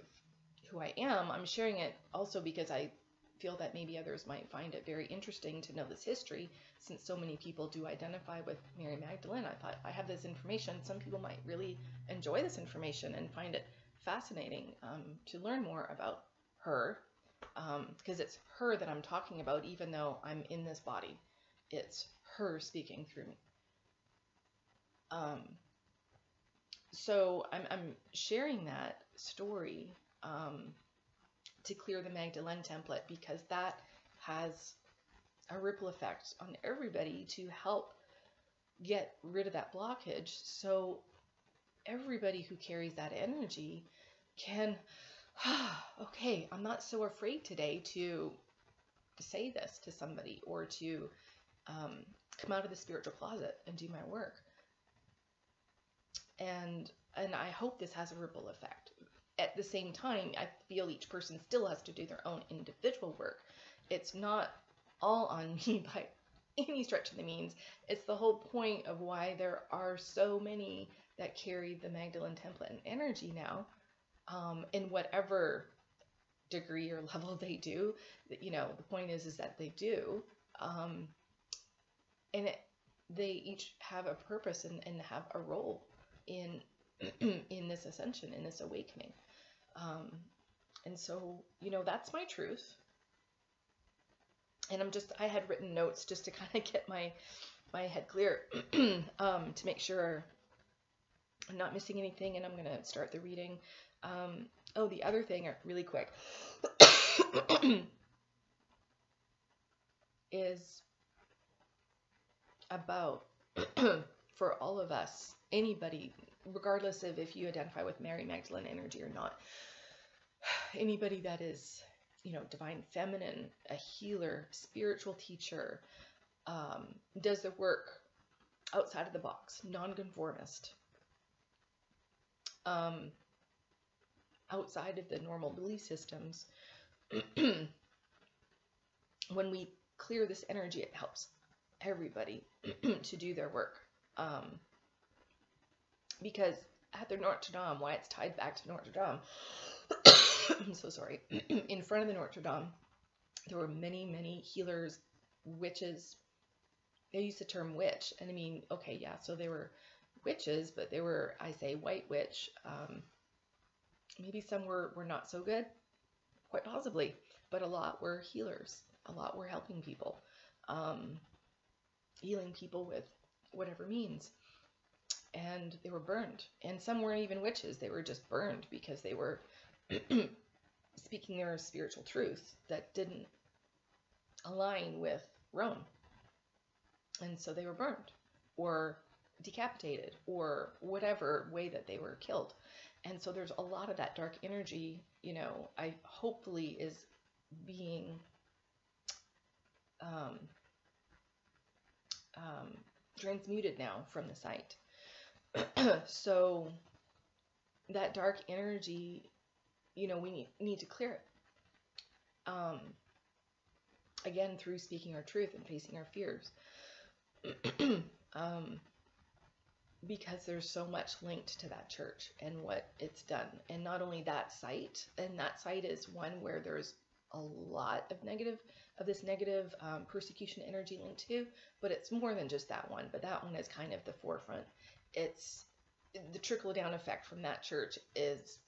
who I am. I'm sharing it also because I feel that maybe others might find it very interesting to know this history, since so many people do identify with Mary Magdalene. I thought, I have this information, some people might really enjoy this information and find it fascinating to learn more about her, because it's her that I'm talking about, even though I'm in this body. It's her speaking through me. So I'm sharing that story to clear the Magdalene template, because that has a ripple effect on everybody to help get rid of that blockage, so everybody who carries that energy can, okay, I'm not so afraid today to say this to somebody, or to come out of the spiritual closet and do my work. And I hope this has a ripple effect. At the same time, I feel each person still has to do their own individual work. It's not all on me by any stretch of the means. It's the whole point of why there are so many that carry the Magdalene template and energy now, in whatever degree or level they do. You know, the point is that they do, and they each have a purpose and have a role in in this ascension, in this awakening. And so, you know, that's my truth. And I had written notes just to kind of get my head clear, to make sure I'm not missing anything, and I'm going to start the reading. Oh, the other thing, really quick, is about, for all of us, anybody, regardless of if you identify with Mary Magdalene energy or not, anybody that is, you know, divine feminine, a healer, spiritual teacher, does the work outside of the box, nonconformist, outside of the normal belief systems. When we clear this energy, it helps everybody to do their work. Because at the Notre Dame, why it's tied back to Notre Dame, I'm so sorry, in front of the Notre Dame, there were many, many healers, witches. They used the term witch, and I mean, okay, yeah, so they were witches, but they were, I say, white witch. Maybe some were not so good, quite possibly, but a lot were healers. A lot were helping people, healing people with whatever means. And they were burned. And some weren't even witches. They were just burned because they were speaking their spiritual truth that didn't align with Rome. And so they were burned or decapitated or whatever way that they were killed. And so there's a lot of that dark energy, you know, hopefully is being transmuted now from the site. So that dark energy, we need to clear it. Again, through speaking our truth and facing our fears. Because there's so much linked to that church and what it's done. And not only that site, and that site is one where there's a lot of this negative persecution energy linked to, but it's more than just that one. But that one is kind of the forefront. It's the trickle down effect from that church is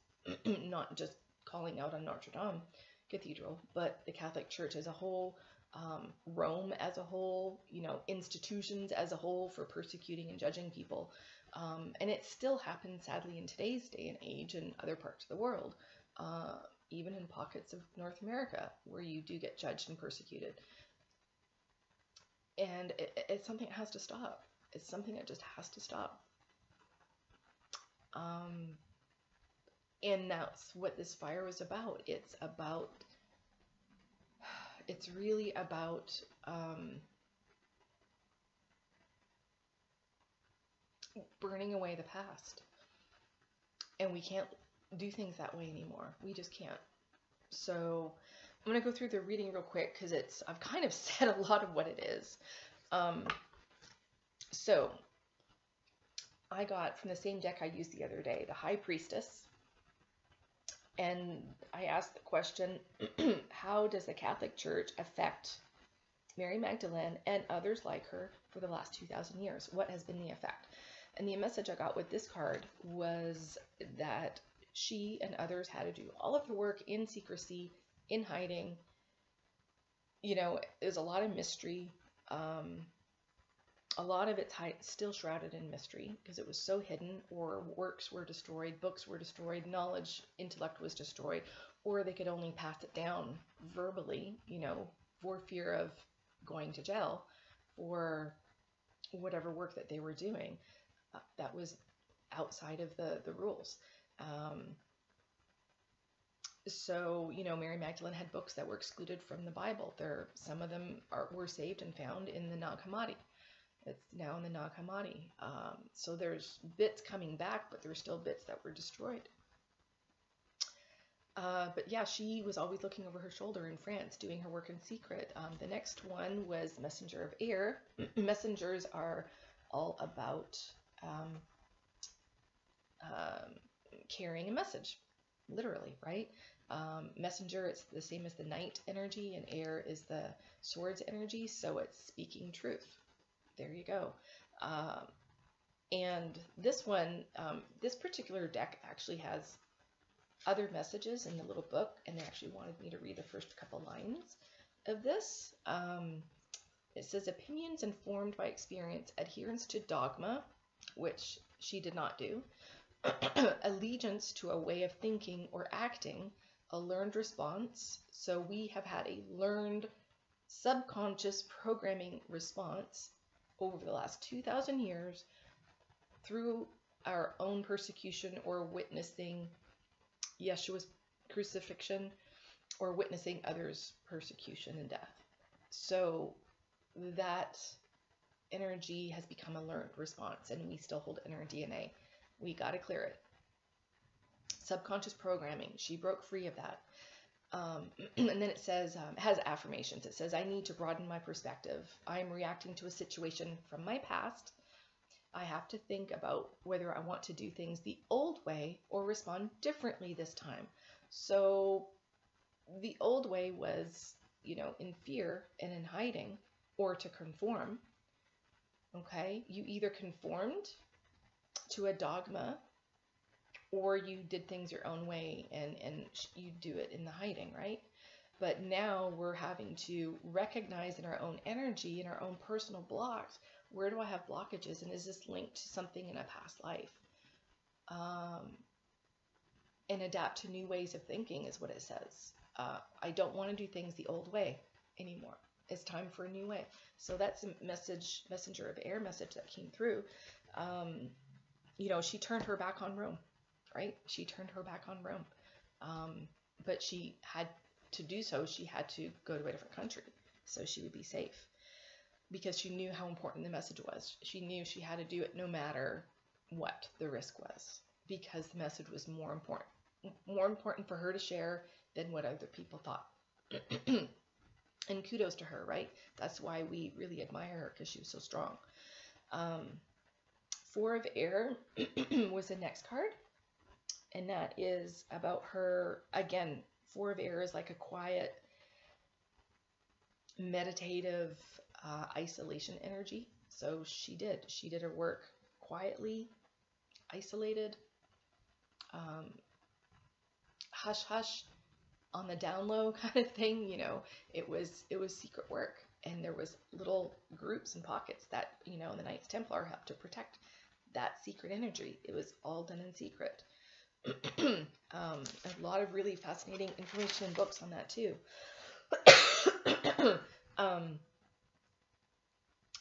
not just calling out on Notre Dame Cathedral, but the Catholic Church as a whole, Rome as a whole, institutions as a whole for persecuting and judging people. And it still happens, sadly, in today's day and age in other parts of the world, even in pockets of North America where you do get judged and persecuted. And it's something that has to stop. It's something that just has to stop. And that's what this fire was about. It's really about burning away the past. And we can't do things that way anymore. We just can't. So I'm going to go through the reading real quick because I've kind of said a lot of what it is. So I got from the same deck I used the other day, the High Priestess. And I asked the question, how does the Catholic Church affect Mary Magdalene and others like her for the last 2,000 years? What has been the effect? And the message I got with this card was that she and others had to do all of the work in secrecy, in hiding. There's a lot of mystery. A lot of it's still shrouded in mystery because it was so hidden, or works were destroyed, books were destroyed, knowledge, intellect was destroyed, or they could only pass it down verbally, for fear of going to jail for whatever work that they were doing. That was outside of the rules. So, Mary Magdalene had books that were excluded from the Bible. Some of them were saved and found in the Nag Hammadi. It's now in the Nag Hammadi. So there's bits coming back, but there's still bits that were destroyed. But yeah, she was always looking over her shoulder in France, doing her work in secret. The next one was Messenger of Air. Messengers are all about carrying a message, literally, right? Messenger, it's the same as the night energy, and air is the swords energy, so it's speaking truth. There you go. And this one, this particular deck actually has other messages in the little book, and they actually wanted me to read the first couple lines of this. It says, opinions informed by experience, adherence to dogma, which she did not do, allegiance to a way of thinking or acting, a learned response. So we have had a learned subconscious programming response over the last 2,000 years through our own persecution or witnessing Yeshua's crucifixion or witnessing others' persecution and death. So that energy has become a learned response, and we still hold it in our DNA. We got to clear it. Subconscious programming, she broke free of that. And then it says, has affirmations. It says, I need to broaden my perspective. I am reacting to a situation from my past. I have to think about whether I want to do things the old way or respond differently this time. So the old way was, in fear and in hiding, or to conform. Okay, you either conformed to a dogma, or you did things your own way and you do it in the hiding, right? But now we're having to recognize in our own energy, in our own personal blocks, where do I have blockages, and is this linked to something in a past life? And adapt to new ways of thinking is what it says. I don't want to do things the old way anymore. It's time for a new way. So that's a messenger of air message that came through. She turned her back on Rome, right? She turned her back on Rome. But she had to do so, she had to go to a different country so she would be safe, because she knew how important the message was. She knew she had to do it no matter what the risk was, because the message was more important for her to share than what other people thought. And kudos to her, right? That's why we really admire her, because she was so strong. Four of Air was the next card, and that is about her. Again, Four of Air is like a quiet, meditative, isolation energy. So she did her work quietly, isolated, hush hush, on the down low kind of thing. It was secret work, and there was little groups and pockets that, the Knights Templar helped to protect that secret energy. It was all done in secret. A lot of really fascinating information in books on that too.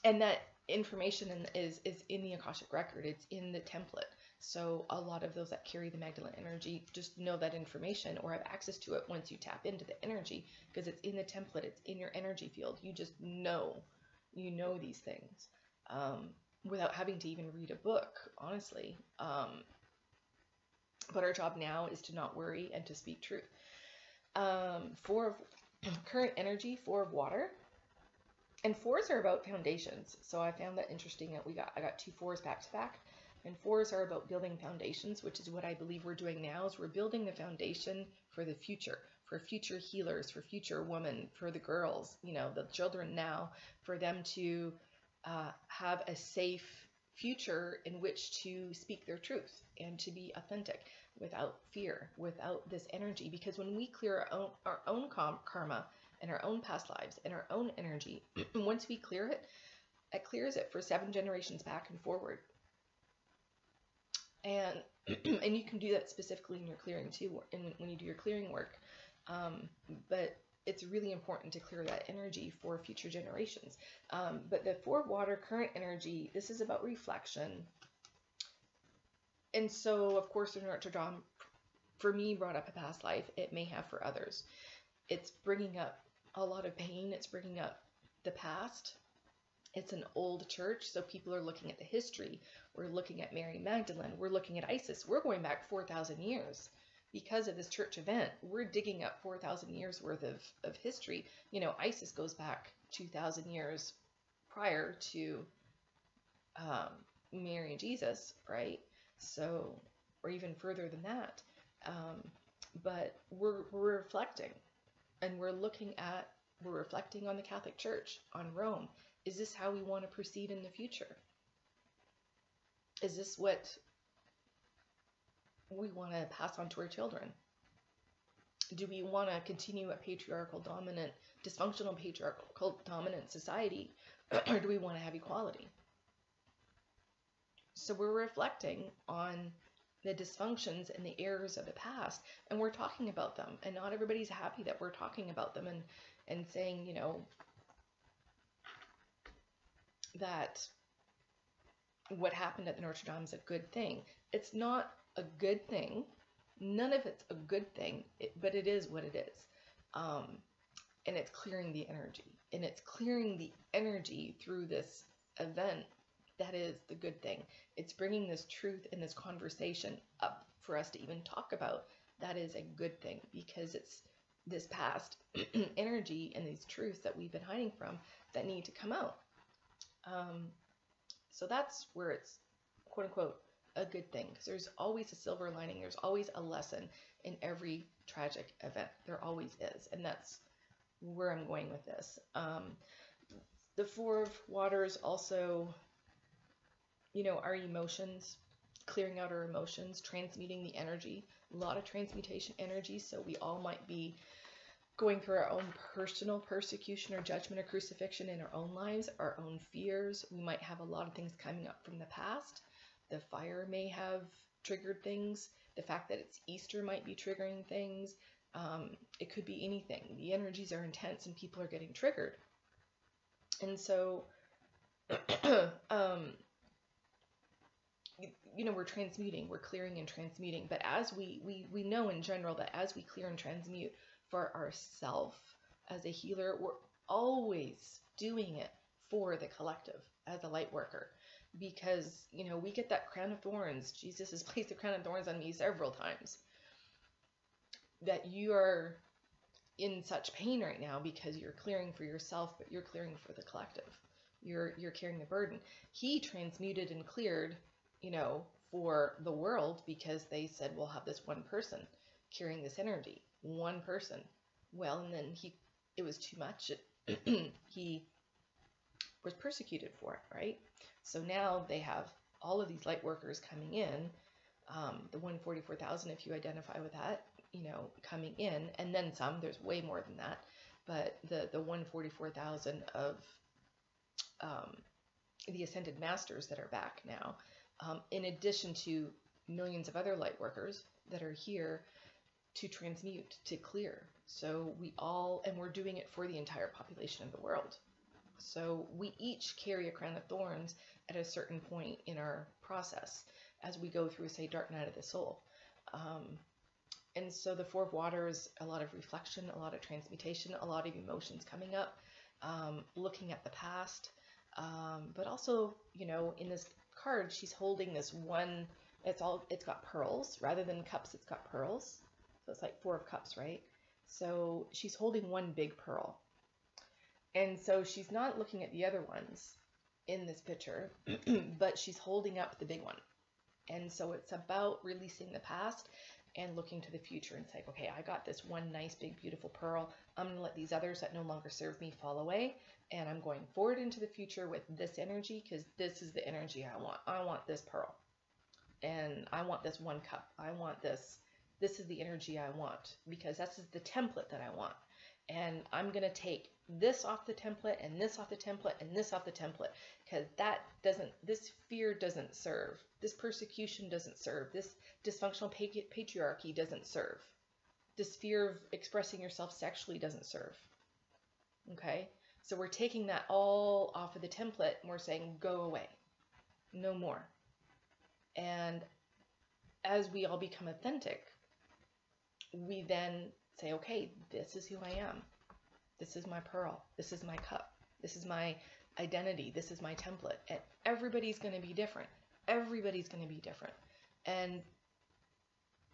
And that information is in the Akashic record. It's in the template. So a lot of those that carry the Magdalene energy just know that information, or have access to it once you tap into the energy, because it's in the template. It's in your energy field. You just know, these things, without having to even read a book, honestly. But our job now is to not worry and to speak truth. Four of current energy, Four of Water. And fours are about foundations. So I found that interesting that I got 2 fours back to back. And fours are about building foundations, which is what I believe we're doing now, is we're building the foundation for the future, for future healers, for future women, for the girls, the children now, for them to have a safe future in which to speak their truth and to be authentic without fear, without this energy. Because when we clear our own karma and our own past lives and our own energy, once we clear it, it clears it for 7 generations back and forward. And you can do that specifically in your clearing too, and when you do your clearing work. But it's really important to clear that energy for future generations. But the Four of Water current energy, this is about reflection. And so, of course, the Notre Dame, for me, brought up a past life. It may have for others. It's bringing up a lot of pain. It's bringing up the past. It's an old church, so people are looking at the history. We're looking at Mary Magdalene. We're looking at Isis. We're going back 4,000 years. Because of this church event, we're digging up 4,000 years worth of history. Isis goes back 2,000 years prior to Mary and Jesus, right? So, or even further than that. But we're reflecting, and we're reflecting on the Catholic Church, on Rome. Is this how we want to proceed in the future? Is this what we want to pass on to our children? Do we want to continue a dysfunctional patriarchal dominant society, or do we want to have equality? So we're reflecting on the dysfunctions and the errors of the past, and we're talking about them, and not everybody's happy that we're talking about them and saying, that what happened at the Notre Dame is a good thing. It's not a good thing. None of it's a good thing, but it is what it is. And it's clearing the energy. And it's clearing the energy through this event. That is the good thing. It's bringing this truth and this conversation up for us to even talk about. That is a good thing, because it's this past energy and these truths that we've been hiding from that need to come out. So that's where it's, quote unquote, a good thing, because there's always a silver lining. There's always a lesson in every tragic event. There always is. And that's where I'm going with this. The Four of Waters also, our emotions, clearing out our emotions, transmuting the energy, a lot of transmutation energy. So we all might be going through our own personal persecution or judgment or crucifixion in our own lives, our own fears. We might have a lot of things coming up from the past. The fire may have triggered things. The fact that it's Easter might be triggering things. It could be anything. The energies are intense and people are getting triggered. And so, we're transmuting, we're clearing and transmuting. But as we know in general that as we clear and transmute for ourselves as a healer. We're always doing it for the collective as a light worker, because, you know, we get that crown of thorns. Jesus has placed the crown of thorns on me several times. That you are in such pain right now because you're clearing for yourself, but you're clearing for the collective. You're carrying the burden. He transmuted and cleared, you know, for the world, because they said, we'll have this one person carrying this energy. One person. Well, and then it was too much. He was persecuted for it, right? So now they have all of these light workers coming in, the 144,000, if you identify with that, you know, coming in, and then some. There's way more than that, but the 144,000 of the ascended masters that are back now, in addition to millions of other light workers that are here to transmute, to clear. So we're doing it for the entire population of the world. So we each carry a crown of thorns at a certain point in our process as we go through, say, dark night of the soul. And so the Four of Waters, a lot of reflection, a lot of transmutation, a lot of emotions coming up, looking at the past. But also, you know, in this card, she's holding this one, it's got pearls. Rather than cups, it's got pearls. So it's like 4 of Cups, right? So she's holding one big pearl. And so she's not looking at the other ones in this picture, but she's holding up the big one. And so it's about releasing the past and looking to the future and saying, okay, I got this one nice, big, beautiful pearl. I'm going to let these others that no longer serve me fall away. And I'm going forward into the future with this energy, because this is the energy I want. I want this pearl. And I want this one cup. I want this. This is the energy I want, because this is the template that I want. And I'm going to take this off the template, and this off the template, and this off the template, because this fear doesn't serve. This persecution doesn't serve. This dysfunctional patriarchy doesn't serve. This fear of expressing yourself sexually doesn't serve. Okay? So we're taking that all off of the template, and we're saying, go away. No more. And as we all become authentic, we then say, okay, this is who I am. This is my pearl. This is my cup. This is my identity. This is my template. And everybody's going to be different. Everybody's going to be different. And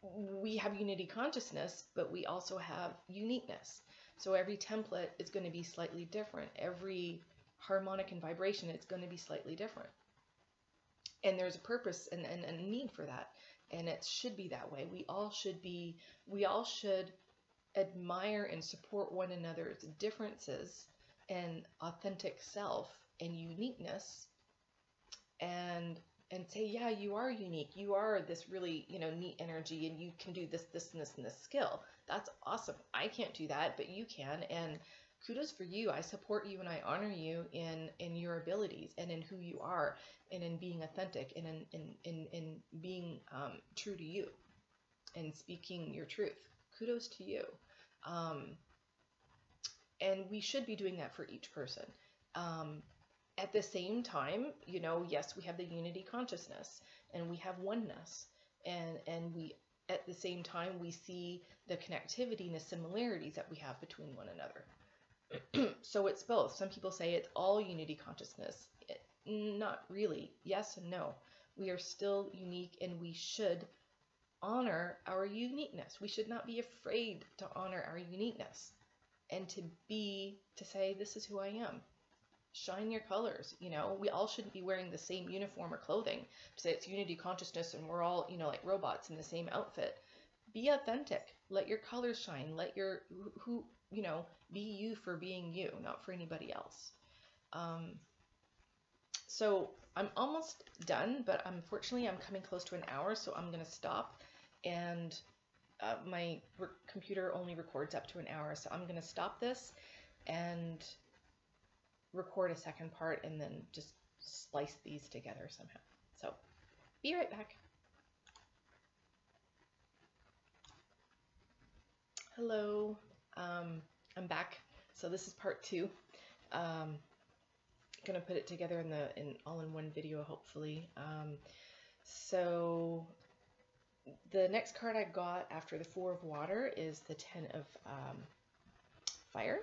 we have unity consciousness, but we also have uniqueness. So every template is going to be slightly different. Every harmonic and vibration is going to be slightly different. And there's a purpose and a need for that. And it should be that way. We all should admire and support one another's differences and authentic self and uniqueness, and say, yeah, you are unique. You are this really, you know, neat energy, and you can do this, this, and this, and this skill. That's awesome. I can't do that, but you can. And kudos for you. I support you and I honor you in your abilities and in who you are, and in being authentic, and in being true to you and speaking your truth. Kudos to you. And we should be doing that for each person. At the same time, you know, yes, we have the unity consciousness and we have oneness, and we, at the same time, we see the connectivity and the similarities that we have between one another. So it's both. Some people say it's all unity consciousness. Not really. Yes and no. We are still unique, and we should honor our uniqueness. We should not be afraid to honor our uniqueness, and to say, this is who I am. Shine your colors. You know, we all shouldn't be wearing the same uniform or clothing to say it's unity consciousness and we're all, you know, like robots in the same outfit. Be authentic. Let your colors shine. Let your, you know, be you for being you, not for anybody else. So I'm almost done, but unfortunately I'm coming close to an hour, so I'm going to stop. And my computer only records up to an hour, so I'm going to stop this and record a second part, and then just slice these together somehow. So be right back. Hello, I'm back. So this is part 2. Gonna put it together in all in one video, hopefully. So the next card I got after the Four of Water is the Ten of Fire.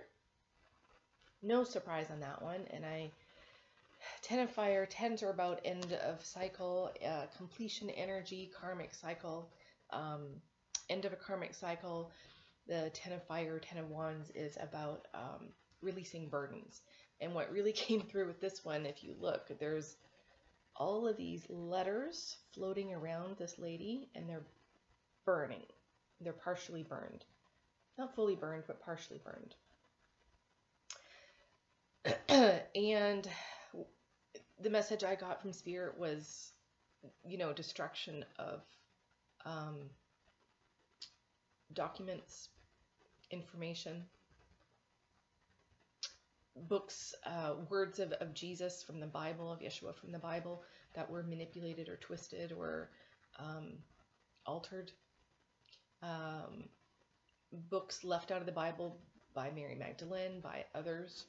No surprise on that one. And Ten of Fire, tens are about end of cycle, completion energy, karmic cycle, end of a karmic cycle. The Ten of Fire, Ten of Wands is about releasing burdens. And what really came through with this one, if you look, there's all of these letters floating around this lady, and they're burning. They're partially burned. Not fully burned, but partially burned. And the message I got from Spirit was, destruction of documents, information, books, words of Jesus from the Bible, of Yeshua from the Bible, that were manipulated or twisted or altered. Books left out of the Bible by Mary Magdalene, by others.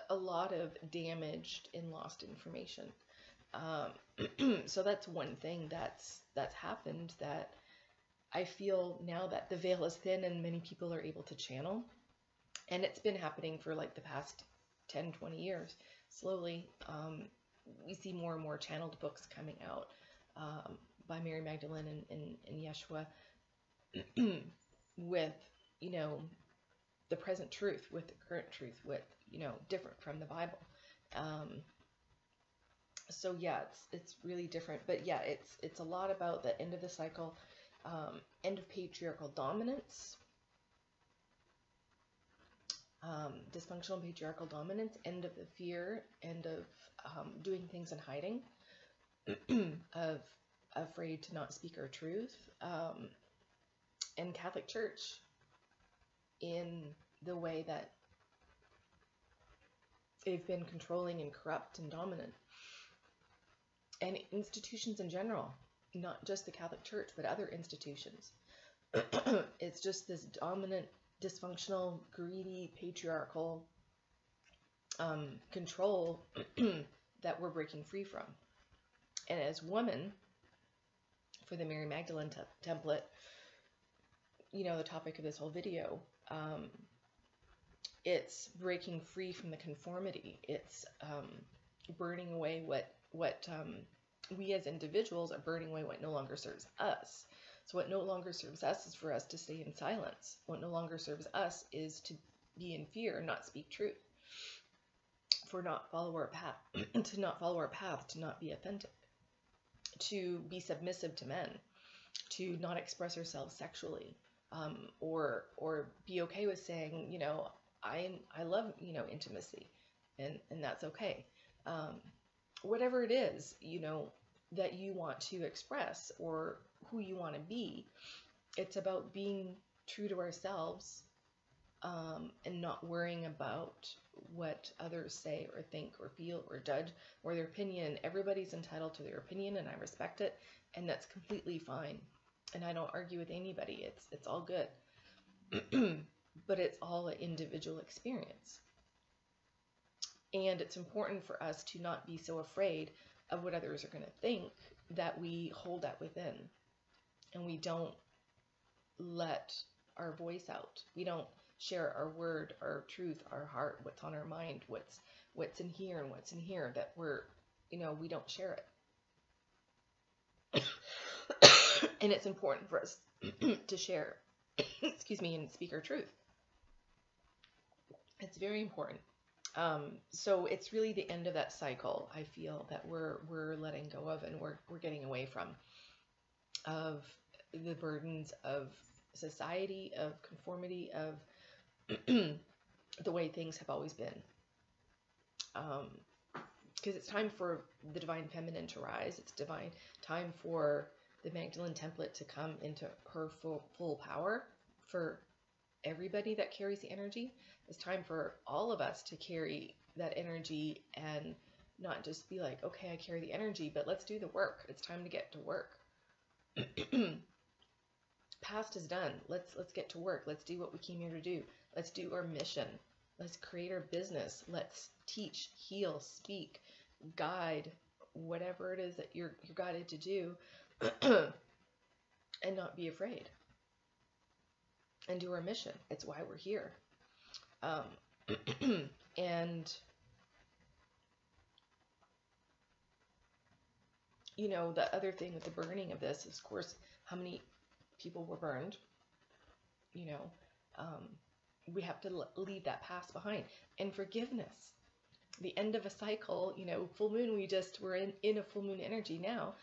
A lot of damaged and lost information. So that's one thing that's happened, that I feel now that the veil is thin and many people are able to channel. And it's been happening for like the past 10, 20 years. Slowly, we see more and more channeled books coming out by Mary Magdalene and Yeshua with, the present truth, with the current truth, with, different from the Bible. So yeah, it's really different. But yeah, it's a lot about the end of the cycle, end of patriarchal dominance, dysfunctional patriarchal dominance, end of the fear, end of doing things in hiding, of afraid to not speak our truth, and Catholic Church in the way that they've been controlling and corrupt and dominant. And institutions in general, not just the Catholic Church, but other institutions. It's just this dominant, dysfunctional, greedy, patriarchal control that we're breaking free from. And as women, for the Mary Magdalene template, the topic of this whole video, it's breaking free from the conformity. It's burning away what we as individuals are burning away what no longer serves us. So what no longer serves us is for us to stay in silence. What no longer serves us is to be in fear, not speak truth, for not follow our path, to not follow our path, to not be authentic, to be submissive to men, to not express ourselves sexually, or be okay with saying, I love, intimacy, and that's okay. Whatever it is, that you want to express or who you want to be, it's about being true to ourselves, and not worrying about what others say or think or feel or judge or their opinion. Everybody's entitled to their opinion, and I respect it, and that's completely fine. And I don't argue with anybody. It's all good. But it's all an individual experience. And it's important for us to not be so afraid of what others are going to think that we hold that within. And we don't let our voice out. We don't share our word, our truth, our heart, what's on our mind, what's in here and what's in here, that we don't share it. And it's important for us to share, and speak our truth. It's very important. So it's really the end of that cycle, I feel, that we're letting go of, and we're getting away from, of the burdens of society, of conformity, of the way things have always been. Because it's time for the divine feminine to rise. It's time for the Magdalene template to come into her full power, for everybody that carries the energy. It's time for all of us to carry that energy and not just be like, okay, I carry the energy, but let's do the work. It's time to get to work. Past is done. Let's get to work. Let's do what we came here to do. Let's do our mission. Let's create our business. Let's teach, heal, speak, guide, whatever it is that you're guided to do, and not be afraid, and do our mission. It's why we're here. And you know, the other thing with the burning of this is, of course, how many people were burned. You know, we have to leave that past behind. And forgiveness, the end of a cycle. You know, full moon, we're in a full moon energy now.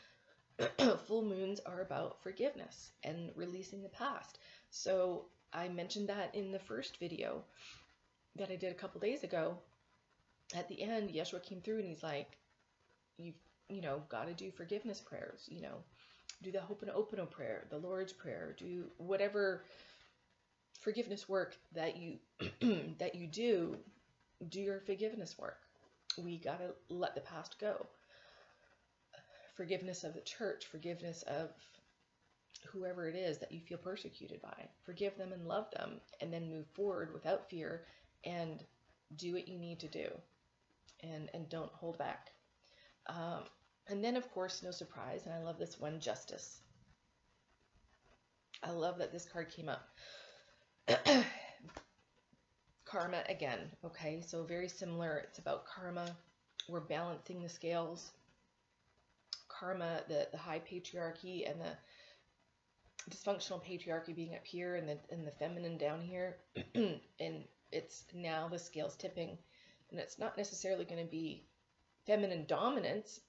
Full moons are about forgiveness and releasing the past. So I mentioned that in the first video that I did a couple days ago. At the end, Yeshua came through and he's like, you know, got to do forgiveness prayers, you know, do the Ho'oponopono prayer, the Lord's Prayer, do whatever forgiveness work that you that you do your forgiveness work. We got to let the past go. Forgiveness of the church, forgiveness of whoever it is that you feel persecuted by. Forgive them and love them, and then move forward without fear and do what you need to do, and don't hold back. And then, of course, no surprise, and I love this one, justice. I love that this card came up. Karma again, okay? So very similar. It's about karma. We're balancing the scales. Karma, the high patriarchy and the dysfunctional patriarchy being up here, and the feminine down here. And it's now the scales tipping. And it's not necessarily going to be feminine dominance.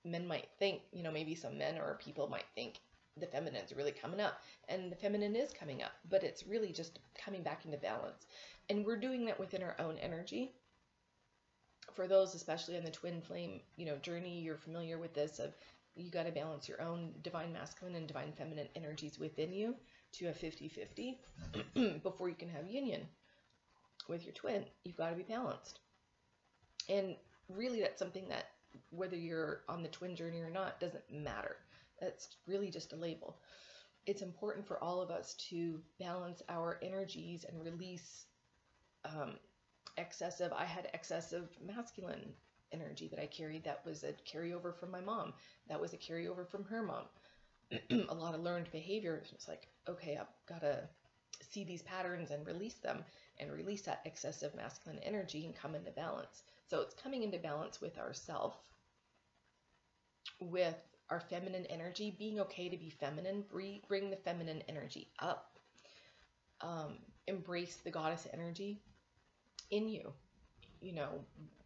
Men might think, you know, maybe some men or people might think the feminine's really coming up, and the feminine is coming up, but it's really just coming back into balance. And we're doing that within our own energy. For those, especially on the twin flame, you know, journey, you're familiar with this of you got to balance your own divine masculine and divine feminine energies within you to a 50-50 before you can have union with your twin. You've got to be balanced. And really, that's something that, whether you're on the twin journey or not, doesn't matter. That's really just a label. It's important for all of us to balance our energies and release excessive. I had excessive masculine energy that I carried. That was a carryover from my mom. That was a carryover from her mom. A lot of learned behaviors. It's like, okay, I've got to see these patterns and release them, and release that excessive masculine energy and come into balance. So it's coming into balance with ourself, with our feminine energy, being okay to be feminine, bring the feminine energy up, embrace the goddess energy in you, you know,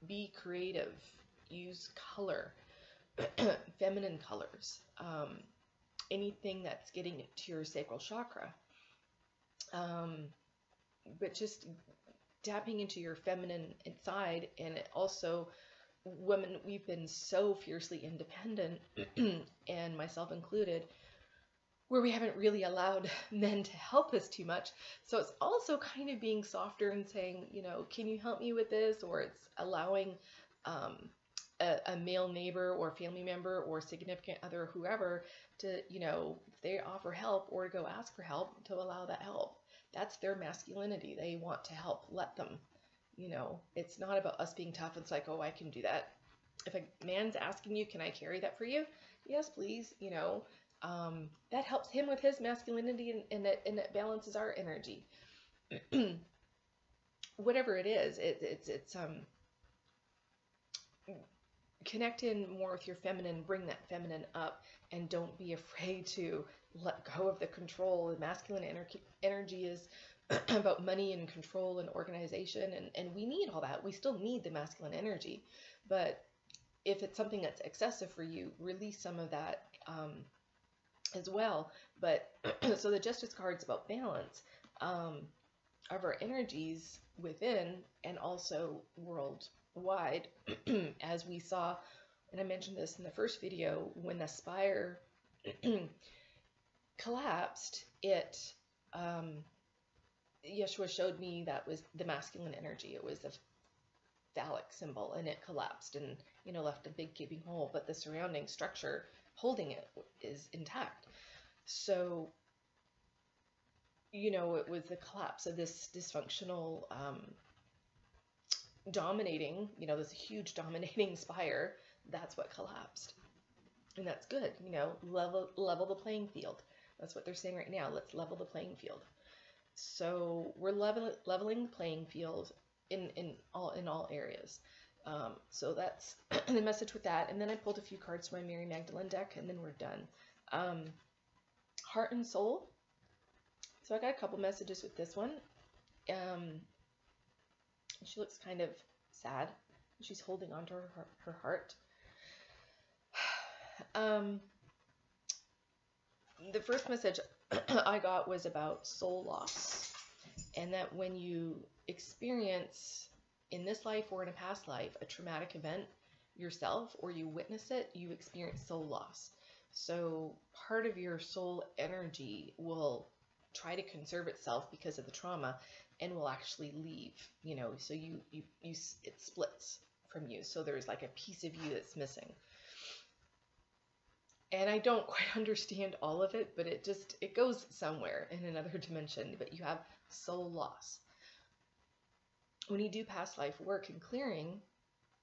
be creative, use color, feminine colors, anything that's getting to your sacral chakra, but just tapping into your feminine inside. And it also, women, we've been so fiercely independent, and myself included, where we haven't really allowed men to help us too much. So it's also kind of being softer and saying, you know, can you help me with this? Or it's allowing a male neighbor or family member or significant other, or whoever, to, you know, if they offer help or to go ask for help, to allow that help. That's their masculinity. They want to help. Let them. You know, it's not about us being tough. It's like, oh, I can do that. If a man's asking you, can I carry that for you? Yes, please. You know, that helps him with his masculinity, and it balances our energy. Whatever it is, it's connect in more with your feminine, bring that feminine up, and don't be afraid to let go of the control. The masculine energy is about money and control and organization, and we need all that. We still need the masculine energy, but if it's something that's excessive for you, release some of that as well. But so the Justice card's about balance of our energies within and also worldwide. As we saw, and I mentioned this in the first video, when the spire collapsed, it Yeshua showed me that was the masculine energy. It was a phallic symbol, and it collapsed and, you know, left a big gaping hole, but the surrounding structure holding it is intact. So, you know, it was the collapse of this dysfunctional dominating, you know, this huge dominating spire that's what collapsed. And that's good, you know, level the playing field. That's what they're saying right now. Let's level the playing field. So we're leveling the playing field in all areas. So that's the message with that. And then I pulled a few cards from my Mary Magdalene deck, and then we're done. Heart and soul. So I got a couple messages with this one. She looks kind of sad. She's holding on to her heart. The first message I got was about soul loss, and that when you experience in this life or in a past life a traumatic event yourself, or you witness it, you experience soul loss. So part of your soul energy will try to conserve itself because of the trauma, and will actually leave, you know, so it splits from you. So there's like a piece of you that's missing. And I don't quite understand all of it, but it goes somewhere in another dimension. But you have soul loss. When you do past life work and clearing,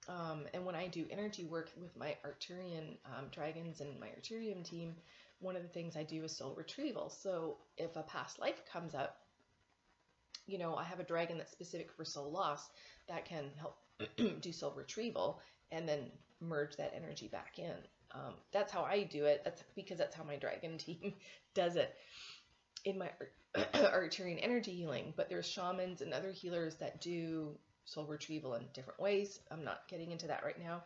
and when I do energy work with my Arcturian dragons and my Arcturian team, one of the things I do is soul retrieval. So if a past life comes up, you know, I have a dragon that's specific for soul loss that can help do soul retrieval and then merge that energy back in. That's how I do it. That's because that's how my dragon team does it in my Arcturian energy healing. But there's shamans and other healers that do soul retrieval in different ways. I'm not getting into that right now.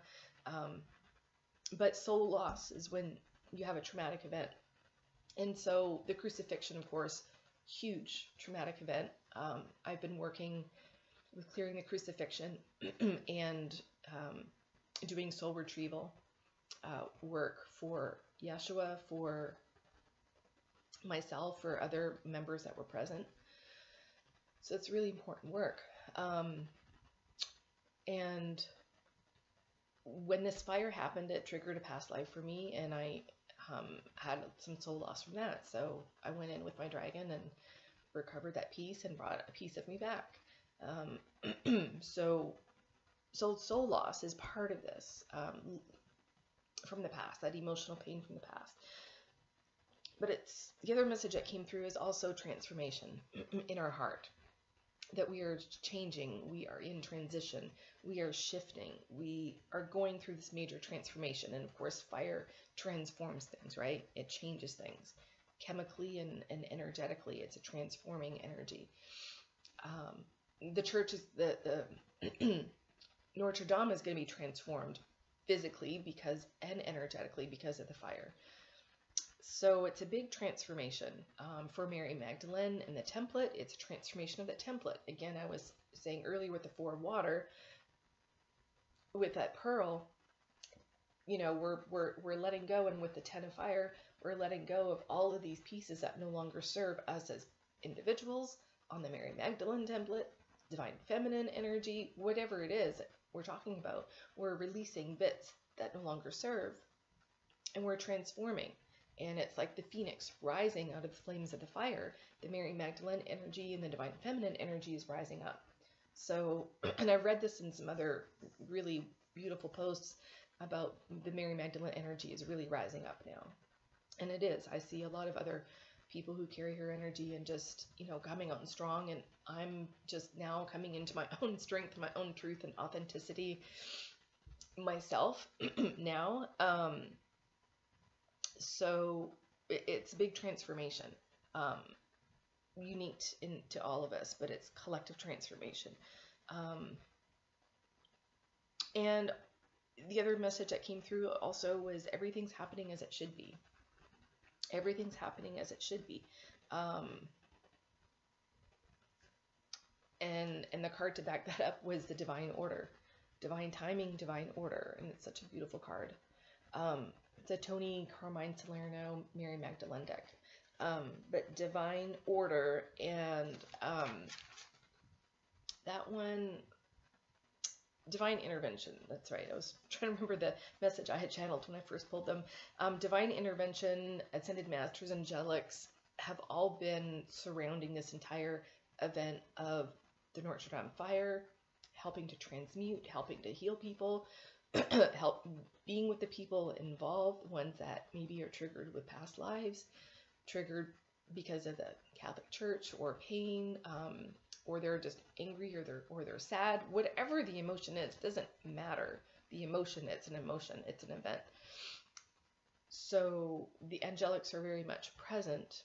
But soul loss is when you have a traumatic event. And so the crucifixion, of course, huge traumatic event. I've been working with clearing the crucifixion and doing soul retrieval work for Yeshua, for myself, for other members that were present. So it's really important work. And when this fire happened, it triggered a past life for me, and I had some soul loss from that. So I went in with my dragon and recovered that piece and brought a piece of me back. So soul loss is part of this from the past, that emotional pain from the past. But it's the other message that came through is also transformation in our heart, that we are changing, we are in transition, we are shifting, we are going through this major transformation. And of course, fire transforms things, right? It changes things chemically and energetically. It's a transforming energy. The church is the Notre Dame is going to be transformed physically and energetically because of the fire. So it's a big transformation for Mary Magdalene and the template. It's a transformation of the template. Again, I was saying earlier with the 4 of water, with that pearl, you know, we're letting go, and with the 10 of fire, we're letting go of all of these pieces that no longer serve us as individuals on the Mary Magdalene template, divine feminine energy, whatever it is we're talking about. We're releasing bits that no longer serve, and we're transforming. And it's like the phoenix rising out of the flames of the fire. The Mary Magdalene energy and the divine feminine energy is rising up. So, and I've read this in some other really beautiful posts about the Mary Magdalene energy is really rising up now. And it is. I see a lot of other people who carry her energy and just, you know, coming out strong. And I'm just now coming into my own strength, my own truth and authenticity myself now. So it's a big transformation, unique to all of us, but it's collective transformation. And the other message that came through also was everything's happening as it should be. Everything's happening as it should be. And the card to back that up was the divine order, divine timing, divine order. And it's such a beautiful card. It's a Tony Carmine Salerno Mary Magdalene deck. But divine order, and that one, divine intervention. That's right. I was trying to remember the message I had channeled when I first pulled them. Divine intervention, ascended masters, angelics have all been surrounding this entire event of the Notre Dame Fire, helping to transmute, helping to heal people. help being with the people involved, ones that maybe are triggered with past lives, triggered because of the Catholic Church or pain, or they're just angry, or they're sad. Whatever the emotion is, doesn't matter. The emotion, it's an emotion, it's an event. So the angelics are very much present,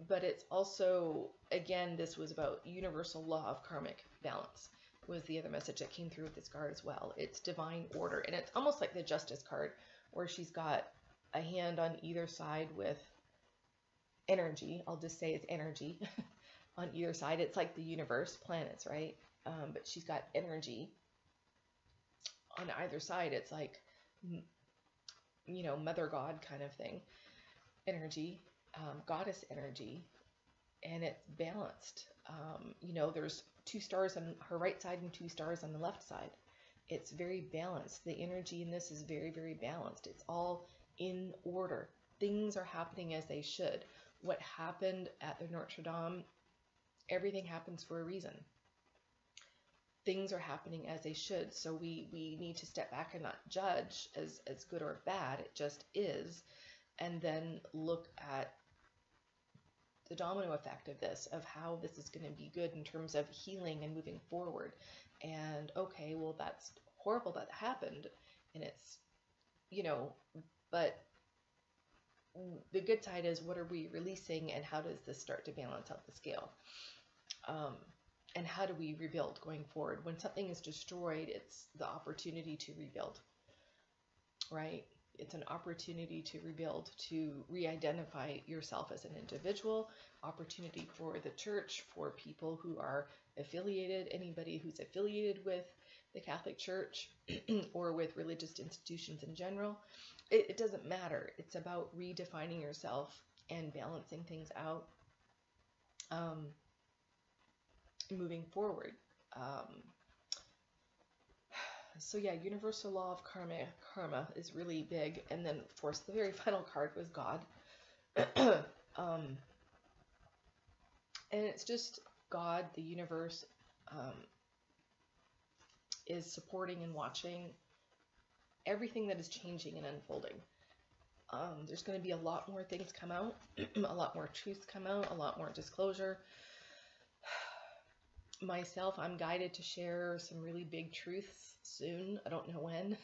but it's also, again, this was about universal law of karmic balance, was the other message that came through with this card as well. It's divine order, and it's almost like the Justice card, where she's got a hand on either side with energy. I'll just say it's energy on either side. It's like the universe, planets, right? But she's got energy on either side. It's like, you know, Mother God kind of thing, energy, goddess energy, and it's balanced. You know, there's 2 stars on her right side and 2 stars on the left side. It's very balanced. The energy in this is very, very balanced. It's all in order. Things are happening as they should. What happened at the Notre Dame, everything happens for a reason. Things are happening as they should. So we need to step back and not judge as good or bad. It just is. And then look at the domino effect of this, of how this is going to be good in terms of healing and moving forward. And okay, well, that's horrible that happened. And it's, you know, but the good side is, what are we releasing, and how does this start to balance out the scale? And how do we rebuild going forward? When something is destroyed, it's the opportunity to rebuild, right? It's an opportunity to rebuild, to re-identify yourself as an individual, opportunity for the church, for people who are affiliated, anybody who's affiliated with the Catholic Church or with religious institutions in general. It doesn't matter. It's about redefining yourself and balancing things out, moving forward. So yeah, universal law of karma is really big. And then, of course, the very final card was God. And it's just God, the universe, is supporting and watching everything that is changing and unfolding. There's going to be a lot more things come out, a lot more truths come out, a lot more disclosure. Myself, I'm guided to share some really big truths soon. I don't know when.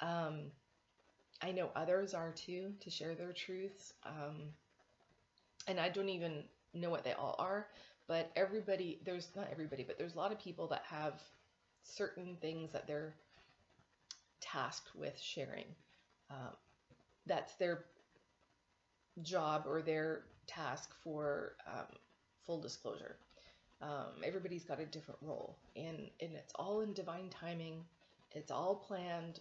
I know others are too, to share their truths. And I don't even know what they all are, but everybody, there's not everybody, but there's a lot of people that have certain things that they're tasked with sharing. That's their job or their task for full disclosure. Everybody's got a different role, and it's all in divine timing. It's all planned.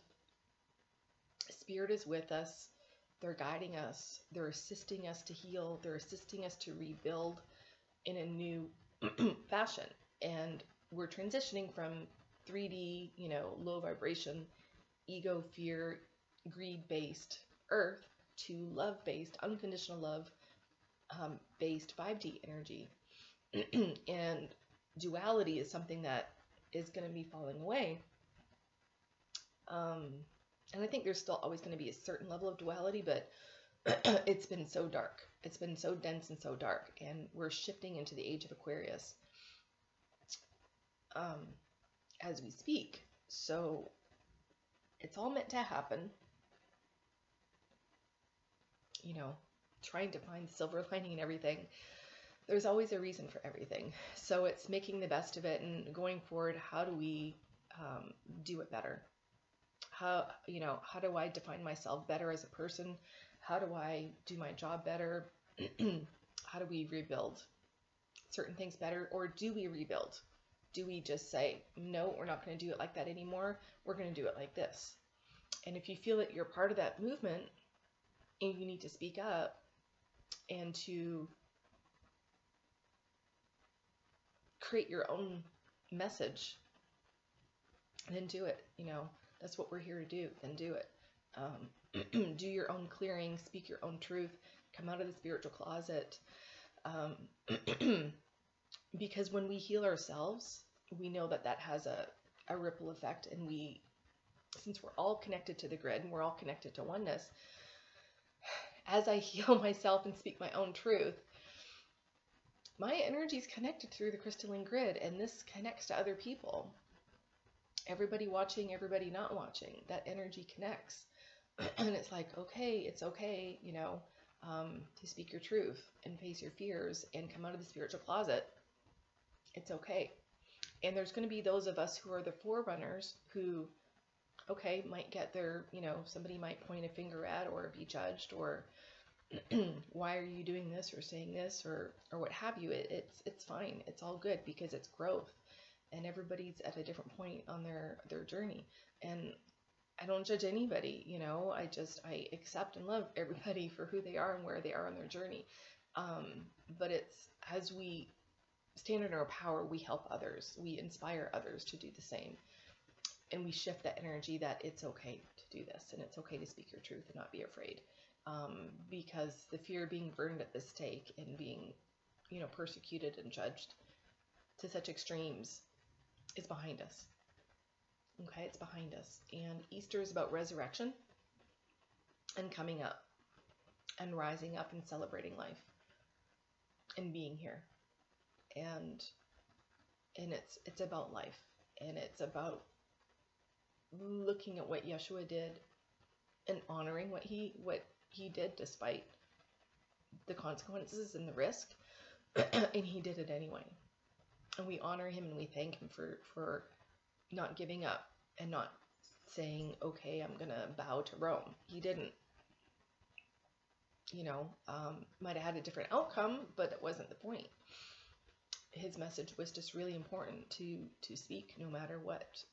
Spirit is with us. They're guiding us. They're assisting us to heal. They're assisting us to rebuild in a new fashion. And we're transitioning from 3D, you know, low vibration, ego, fear, greed-based earth to love-based, unconditional love based 5D energy. And duality is something that is going to be falling away. And I think there's still always going to be a certain level of duality, but it's been so dark. It's been so dense and so dark. And we're shifting into the age of Aquarius as we speak. So it's all meant to happen. You know, trying to find silver lining in everything. There's always a reason for everything. So it's making the best of it, and going forward, how do we do it better? How do I define myself better as a person? How do I do my job better? How do we rebuild certain things better? Or do we rebuild? Do we just say, no, we're not going to do it like that anymore. We're going to do it like this. And if you feel that you're part of that movement and you need to speak up and to create your own message, then do it. You know, that's what we're here to do. Then do it. Do your own clearing, speak your own truth, come out of the spiritual closet. Because when we heal ourselves, we know that that has a a ripple effect, and since we're all connected to the grid and we're all connected to oneness, as I heal myself and speak my own truth, my energy is connected through the crystalline grid, and this connects to other people. Everybody watching, everybody not watching, that energy connects. And it's like, okay, it's okay, to speak your truth and face your fears and come out of the spiritual closet. It's okay. And there's going to be those of us who are the forerunners who, okay, might get their, somebody might point a finger at or be judged, or why are you doing this or saying this or what have you. It's fine. It's all good, because it's growth, and everybody's at a different point on their journey. And I don't judge anybody, I accept and love everybody for who they are and where they are on their journey. But it's, as we stand in our power, we help others, we inspire others to do the same. And we shift that energy that it's okay to do this, and it's okay to speak your truth and not be afraid. Because the fear of being burned at the stake and being, persecuted and judged to such extremes is behind us. Okay, it's behind us. And Easter is about resurrection and coming up and rising up and celebrating life and being here. And it's about life, and it's about looking at what Yeshua did and honoring what he did despite the consequences and the risk. And he did it anyway. And we honor him and we thank him for not giving up and not saying, okay, I'm going to bow to Rome. He didn't. Might have had a different outcome, but it wasn't the point. His message was just really important to speak, no matter what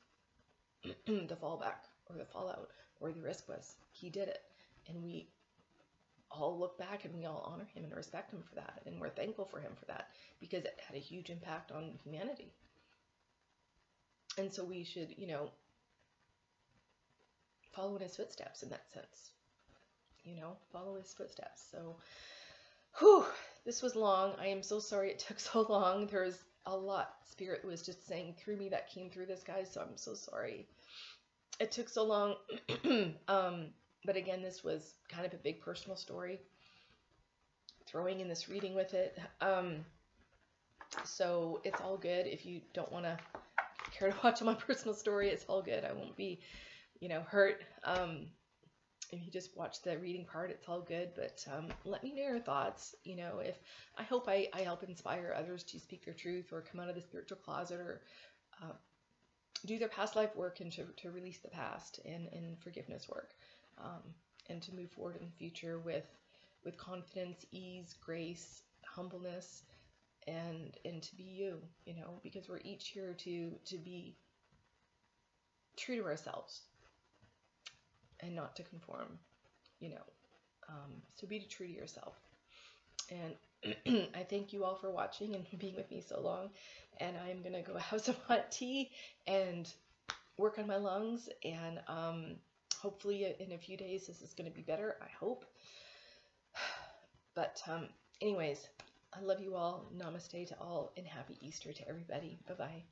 the fallback or the fallout or the risk was. He did it. And we all look back and we all honor him and respect him for that. And we're thankful for him for that, because it had a huge impact on humanity. And so we should, follow in his footsteps in that sense. Follow his footsteps. So, this was long. I am so sorry it took so long. There's a lot Spirit was just saying through me that came through this, guys. So I'm so sorry it took so long. But again, this was kind of a big personal story, throwing in this reading with it. So it's all good. If you don't want to care to watch my personal story, it's all good. I won't be, hurt. If you just watch the reading part, it's all good. But let me know your thoughts. If I hope I help inspire others to speak their truth or come out of the spiritual closet, or do their past life work, and to release the past and forgiveness work, and to move forward in the future with confidence, ease, grace, humbleness, and to be you, because we're each here to be true to ourselves and not to conform, so be true to yourself. And I thank you all for watching and being with me so long. And I'm going to go have some hot tea and work on my lungs. And hopefully in a few days, this is going to be better. I hope. But anyways, I love you all. Namaste to all, and happy Easter to everybody. Bye-bye.